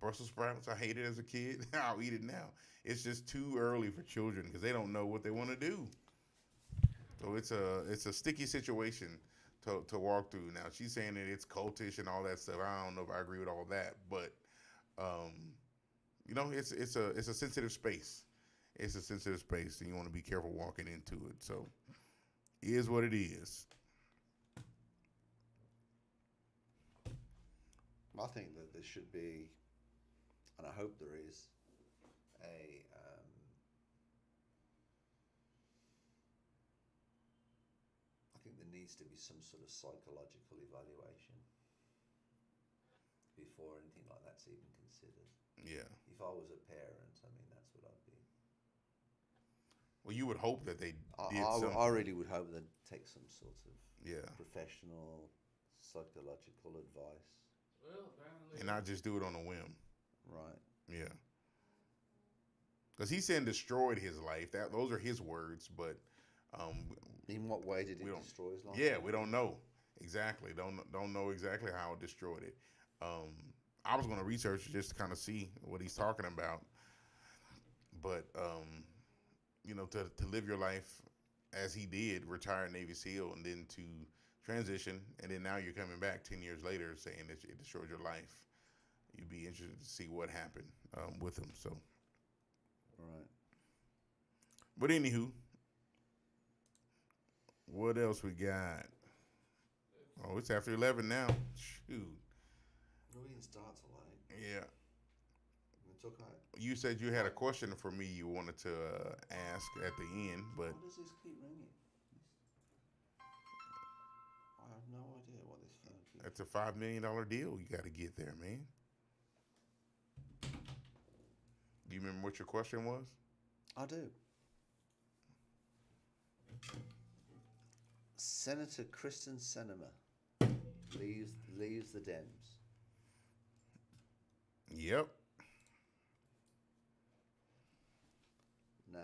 Speaker 2: Brussels sprouts, I hated it as a kid. I'll eat it now. It's just too early for children because they don't know what they want to do. So it's a sticky situation to walk through. Now she's saying that it's cultish and all that stuff. I don't know if I agree with all that, but you know, it's a sensitive space, it's a sensitive space, and you want to be careful walking into it. So, it is what it is.
Speaker 1: I think that there should be, and I hope there is, I think there needs to be some sort of psychological evaluation before anything like that's even considered.
Speaker 2: Yeah.
Speaker 1: If I was a parent, I mean, that's what I'd be.
Speaker 2: Well, you would hope that they did
Speaker 1: I really would hope they'd take some sort of
Speaker 2: yeah,
Speaker 1: professional psychological advice.
Speaker 3: Well, apparently.
Speaker 2: and not just do it on a whim.
Speaker 1: Right.
Speaker 2: Yeah. Because he's saying destroyed his life. Those are his words, but
Speaker 1: in what way did it destroy his life?
Speaker 2: Yeah, we don't know exactly. Don't know exactly how it destroyed it. I was going to research just to kind of see what he's talking about, but to live your life as he did, retire Navy SEAL, and then to transition, and then now you're coming back 10 years later saying that it destroyed your life. You'd be interested to see what happened with him. So,
Speaker 1: right.
Speaker 2: But anywho, what else we got? Oh, it's after 11 now. Shoot.
Speaker 1: We didn't start till late.
Speaker 2: Yeah.
Speaker 1: It's okay.
Speaker 2: You said you had a question for me you wanted to ask at the end, but
Speaker 1: Why does this keep ringing? I have no idea what this phone keeps.
Speaker 2: that's a $5 million deal you got to get there, man. Do you remember what your question was?
Speaker 1: I do. Senator Kristen Sinema leaves the Dems.
Speaker 2: Yep.
Speaker 1: Now,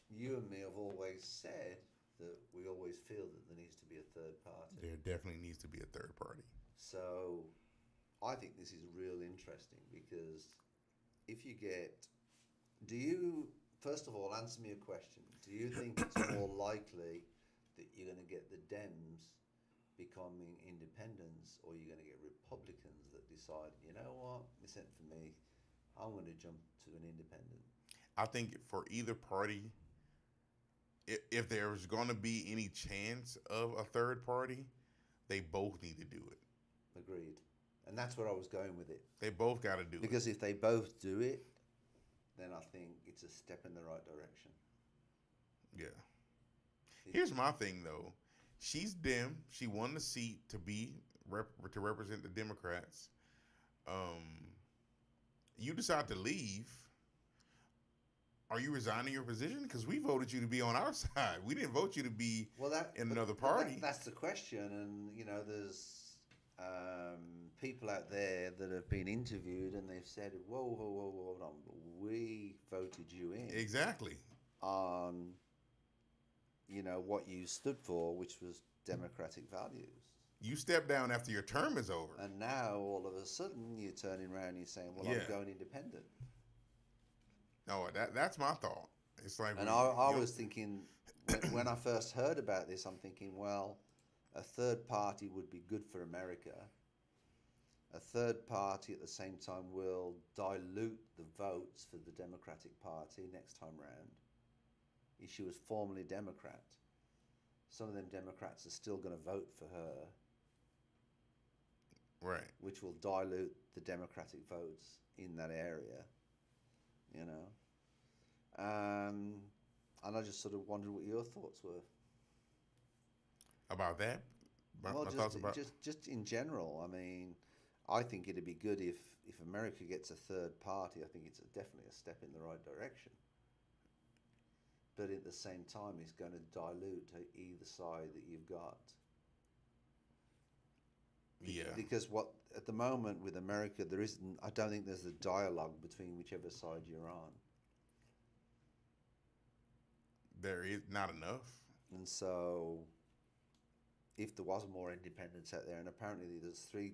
Speaker 1: you and me have always said that we always feel that there needs to be a third party.
Speaker 2: There definitely needs to be a third party.
Speaker 1: So, I think this is real interesting because if you first of all, answer me a question. Do you think it's more likely that you're going to get the Dems becoming independents, or you're going to get Republicans that decide, you know what, this ain't for me, I'm going to jump to an independent?
Speaker 2: I think for either party, if there's going to be any chance of a third party, they both need to do it.
Speaker 1: Agreed. And that's where I was going with it.
Speaker 2: They both got to do it.
Speaker 1: Because if they both do it, then I think it's a step in the right direction.
Speaker 2: Yeah. Here's my thing, though. She's Dem. She won the seat to represent the Democrats. You decide to leave. Are you resigning your position? Because we voted you to be on our side. We didn't vote you to be in another party.
Speaker 1: That's the question. And, there's people out there that have been interviewed and they've said, whoa, hold on. We voted you in.
Speaker 2: Exactly.
Speaker 1: On, what you stood for, which was democratic values.
Speaker 2: You step down after your term is over.
Speaker 1: And now, all of a sudden, you're turning around and you're saying, well, I'm going independent.
Speaker 2: No, that's my thought. It's like,
Speaker 1: and I was thinking, when I first heard about this, I'm thinking, well, a third party would be good for America. A third party at the same time will dilute the votes for the Democratic Party next time round. If she was formerly Democrat, some of them Democrats are still going to vote for her.
Speaker 2: Right.
Speaker 1: Which will dilute the Democratic votes in that area, And I just sort of wondered what your thoughts were.
Speaker 2: About that?
Speaker 1: Just in general. I mean, I think it'd be good if America gets a third party. I think it's definitely a step in the right direction. But at the same time, it's going to dilute either side that you've got.
Speaker 2: Yeah.
Speaker 1: Because at the moment with America, I don't think there's a dialogue between whichever side you're on.
Speaker 2: There is not enough.
Speaker 1: And so, if there was more independence out there, and apparently there's three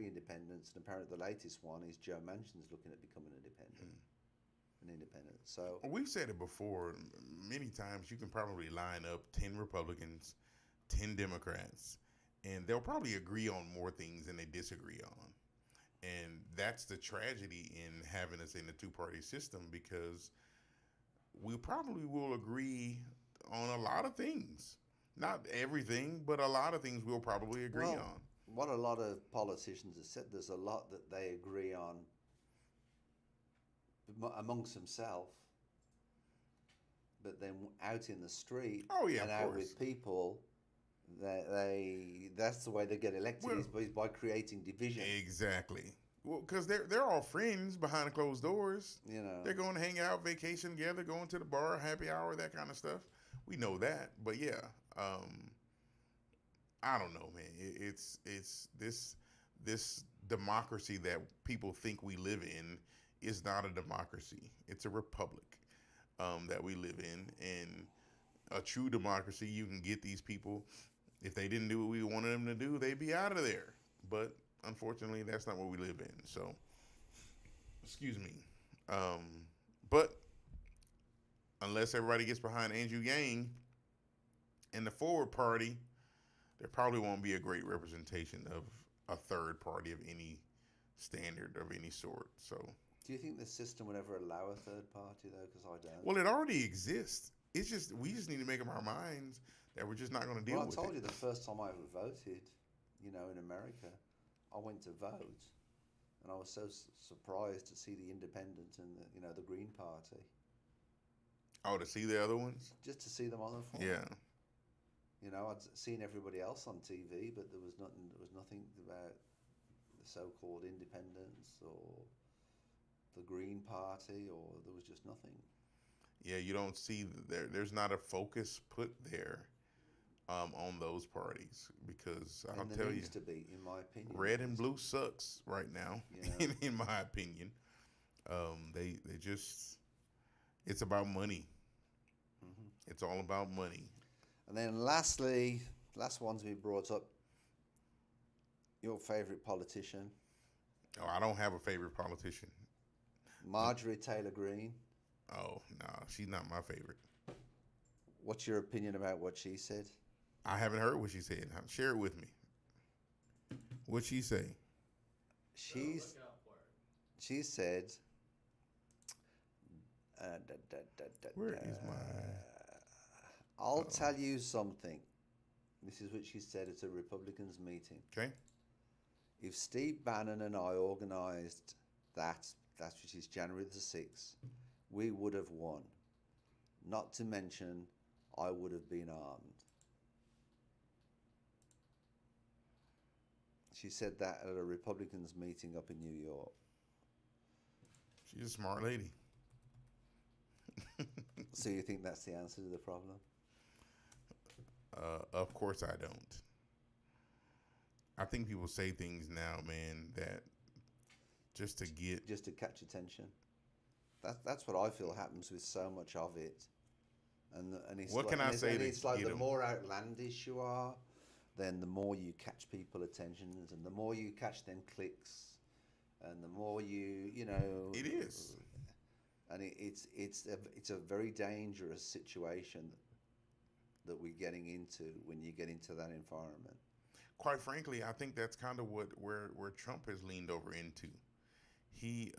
Speaker 1: independents, and apparently the latest one is Joe Manchin's looking at becoming an independent. So
Speaker 2: we've said it before many times. You can probably line up 10 Republicans, 10 Democrats, and they'll probably agree on more things than they disagree on. And that's the tragedy in having us in a two-party system, because we probably will agree on a lot of things. Not everything, but a lot of things we'll probably agree on.
Speaker 1: What a lot of politicians have said, there's a lot that they agree on amongst themselves, but then out in the street and out with people, that's the way they get elected, is by creating division.
Speaker 2: Exactly. Well, because they're all friends behind closed doors. You know, they're going to hang out, vacation together, going to the bar, happy hour, that kind of stuff. We know that, but yeah, I don't know, man. It's this democracy that people think we live in is not a democracy. It's a republic that we live in, and a true democracy, you can get these people. If they didn't do what we wanted them to do, they'd be out of there. But unfortunately, that's not what we live in. So, excuse me. But unless everybody gets behind Andrew Yang and the Forward Party, there probably won't be a great representation of a third party of any standard of any sort. So,
Speaker 1: do you think the system would ever allow a third party though? Because I don't.
Speaker 2: Well, it already exists. It's just we just need to make up our minds that we're just not going to deal with it.
Speaker 1: I told you the first time I ever voted, in America, I went to vote, and I was so surprised to see the Independent and the Green Party.
Speaker 2: Oh, to see the other ones?
Speaker 1: Just to see them on the phone.
Speaker 2: Yeah.
Speaker 1: I'd seen everybody else on TV, but there was nothing about the so-called independents or the Green Party, or there was just nothing.
Speaker 2: Yeah, you don't see there's not a focus put there on those parties, because I'll tell you,
Speaker 1: to be, in my opinion,
Speaker 2: red and blue sucks right now. In my opinion, they just, it's about money. Mm-hmm. It's all about money.
Speaker 1: And then lastly, last ones we brought up, your favorite politician.
Speaker 2: Oh, I don't have a favorite politician.
Speaker 1: Marjorie Taylor Greene.
Speaker 2: Oh, no, she's not my favorite.
Speaker 1: What's your opinion about what she said?
Speaker 2: I haven't heard what she said. Share it with me. What'd she say?
Speaker 1: She said,
Speaker 2: where is my...
Speaker 1: I'll tell you something. This is what she said at a Republicans meeting.
Speaker 2: Okay.
Speaker 1: If Steve Bannon and I organised that which is January the 6th, we would have won. Not to mention, I would have been armed. She said that at a Republicans meeting up in New York.
Speaker 2: She's a smart lady.
Speaker 1: So you think that's the answer to the problem?
Speaker 2: Of course I don't. I think people say things now, man, that just to
Speaker 1: catch attention. That's what I feel happens with so much of it. And it's
Speaker 2: what can I say?
Speaker 1: It's like the more outlandish you are, then the more you catch people attentions, and the more you catch them clicks, and the more it
Speaker 2: is.
Speaker 1: And it's a very dangerous situation that we're getting into when you get into that environment.
Speaker 2: Quite frankly, I think that's kind of where Trump has leaned over into. He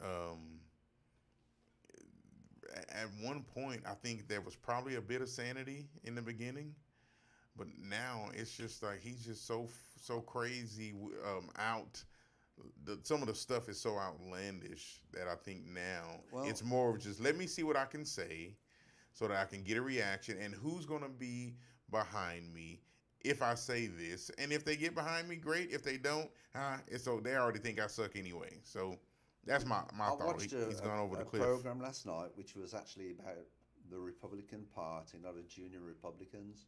Speaker 2: at one point, I think there was probably a bit of sanity in the beginning, but now it's just like he's just so crazy out. Some of the stuff is so outlandish that I think now it's more of just let me see what I can say so that I can get a reaction, and who's going to be behind me if I say this. And if they get behind me, great. If they don't, so they already think I suck anyway. So that's my thought.
Speaker 1: Watched
Speaker 2: he's gone over the cliff.
Speaker 1: I watched a program last night which was actually about the Republican Party, not a junior Republicans.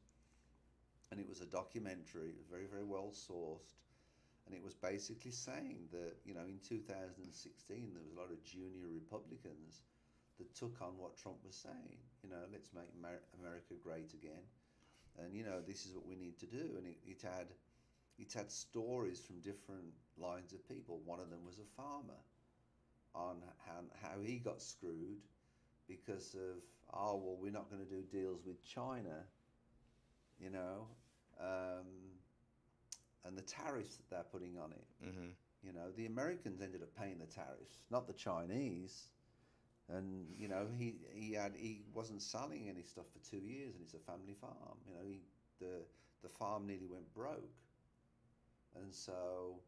Speaker 1: And it was a documentary, very, very well sourced. And it was basically saying that, in 2016, there was a lot of junior Republicans that took on what Trump was saying. Let's make America great again. And, this is what we need to do. And it had stories from different lines of people. One of them was a farmer on how he got screwed because of, we're not going to do deals with China, and the tariffs that they're putting on it. Mm-hmm. The Americans ended up paying the tariffs, not the Chinese. And he wasn't selling any stuff for 2 years, and it's a family farm. The farm nearly went broke, and so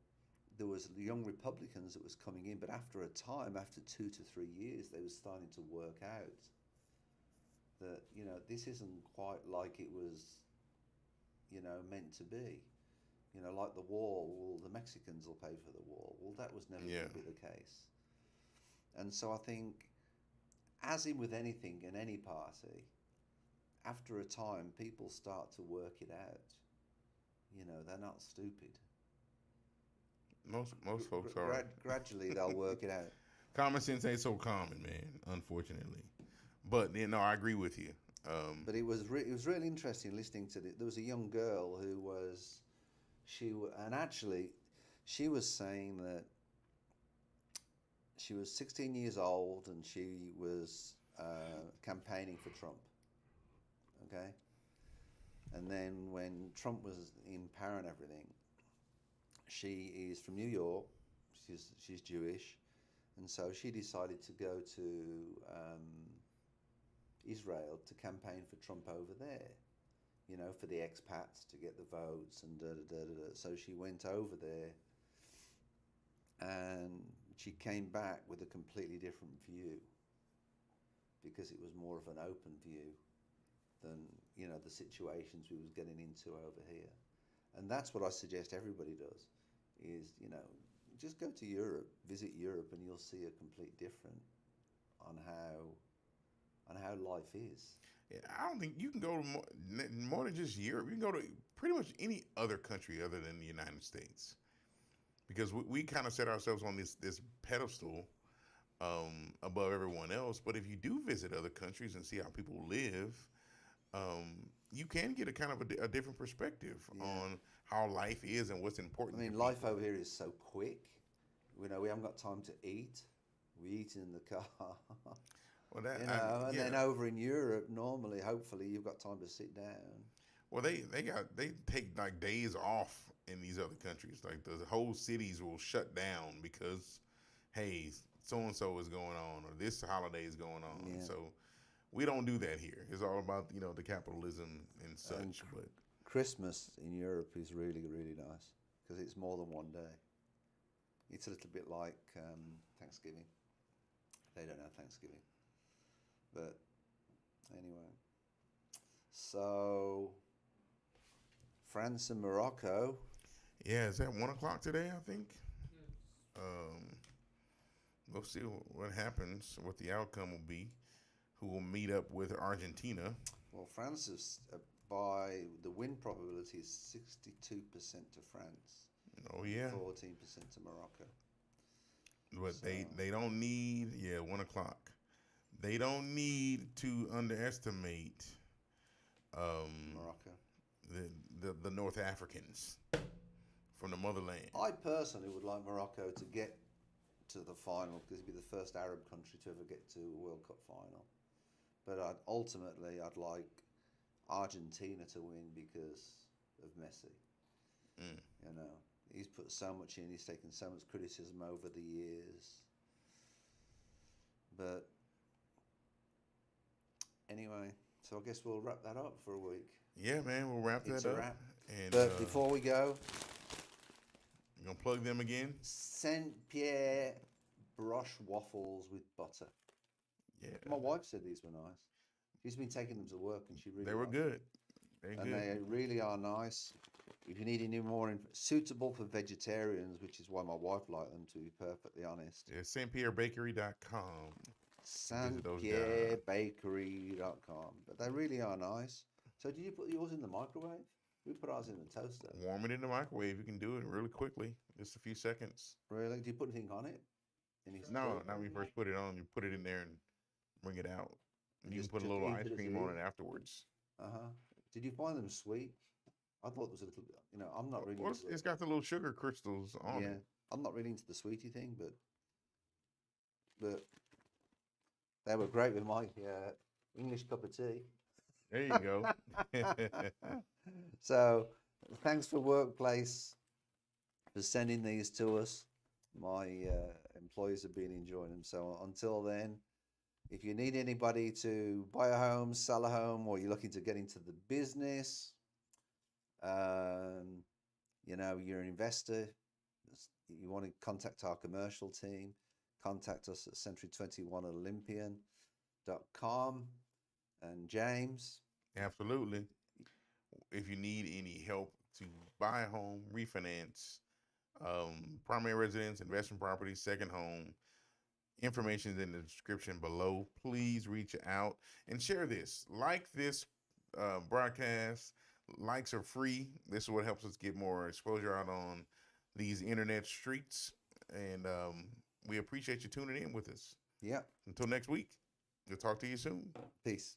Speaker 1: there was young Republicans that was coming in, but after a time, after 2 to 3 years, they were starting to work out that this isn't quite like it was meant to be. Like the wall. Well, the Mexicans will pay for the wall. Well, that was never going to be the case. And so I think, as in with anything in any party, after a time, people start to work it out. They're not stupid.
Speaker 2: Most folks are.
Speaker 1: Gradually, they'll work it out.
Speaker 2: Common sense ain't so common, man, unfortunately. But, I agree with you.
Speaker 1: But it was really interesting listening to it. There was a young girl who was, she was saying that she was 16 years old and she was campaigning for Trump. Okay? And then when Trump was in power and everything, she is from New York. She's Jewish. And so she decided to go to Israel to campaign for Trump over there, for the expats to get the votes and da-da-da-da-da. So she went over there and she came back with a completely different view, because it was more of an open view than, the situations we was getting into over here. And that's what I suggest everybody does, is, just go to Europe, visit Europe, and you'll see a complete different on how life is.
Speaker 2: Yeah, I don't think you can go to more than just Europe. You can go to pretty much any other country other than the United States, because we kind of set ourselves on this pedestal above everyone else. But if you do visit other countries and see how people live, you can get a kind of a different perspective on how life is and what's important.
Speaker 1: I mean, life over here is so quick. We haven't got time to eat. We eat in the car.
Speaker 2: Well,
Speaker 1: then over in Europe, normally, hopefully, you've got time to sit down.
Speaker 2: Well, they take like days off in these other countries. Like the whole cities will shut down because, hey, so and so is going on, or this holiday is going on.
Speaker 1: Yeah.
Speaker 2: So we don't do that here. It's all about the capitalism and such. But
Speaker 1: Christmas in Europe is really, really nice because it's more than one day. It's a little bit like Thanksgiving. They don't have Thanksgiving. But anyway, so France and Morocco.
Speaker 2: Yeah, is that 1 o'clock today, I think? We'll see what happens, what the outcome will be, who will meet up with Argentina.
Speaker 1: Well, France is, by the win probability, is 62% to France.
Speaker 2: Oh, yeah.
Speaker 1: 14% to Morocco.
Speaker 2: But so, they don't need, 1 o'clock. They don't need to underestimate
Speaker 1: Morocco,
Speaker 2: the North Africans from the motherland.
Speaker 1: I personally would like Morocco to get to the final because it'd be the first Arab country to ever get to a World Cup final. But ultimately, I'd like Argentina to win because of Messi. He's put so much in. He's taken so much criticism over the years. But anyway, so I guess we'll wrap that up for a week.
Speaker 2: Yeah, man, we'll wrap that up.
Speaker 1: Wrap.
Speaker 2: And,
Speaker 1: but before we go,
Speaker 2: you gonna plug them again?
Speaker 1: Saint Pierre brush waffles with butter. Yeah, my wife said these were nice. She's been taking them to work, and they
Speaker 2: were good.
Speaker 1: They really are nice. If you need any more, suitable for vegetarians, which is why my wife liked them, to be perfectly honest.
Speaker 2: Yeah, stpierrebakery.com.
Speaker 1: stpierrebakery.com. But they really are nice. So did you put yours in the microwave? We put ours in the toaster.
Speaker 2: Warm it in the microwave. You can do it really quickly. Just a few seconds.
Speaker 1: Really? Do you put anything on it?
Speaker 2: No, not when you first put it on. You put it in there and bring it out. And you can put a little ice cream on it afterwards.
Speaker 1: Did you find them sweet? I thought it was a little bit, I'm not really...
Speaker 2: Well, it's got the little sugar crystals on it.
Speaker 1: Yeah, I'm not really into the sweetie thing, but they were great with my English cup of tea.
Speaker 2: There you go.
Speaker 1: So, thanks for Workplace for sending these to us. My employees have been enjoying them. So, until then, If you need anybody to buy a home, sell a home, or you're looking to get into the business, you know, you're an investor, you want to contact our commercial team, contact us at century21olympian.com. And James?
Speaker 2: Absolutely. If you need any help to buy a home, refinance, primary residence, investment property, second home, information is in the description below. Please reach out and share this. Like this broadcast. Likes are free. This is what helps us get more exposure out on these internet streets. And we appreciate you tuning in with us.
Speaker 1: Yeah.
Speaker 2: Until next week, we'll talk to you soon.
Speaker 1: Peace.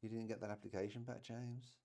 Speaker 1: You didn't get that application back, James?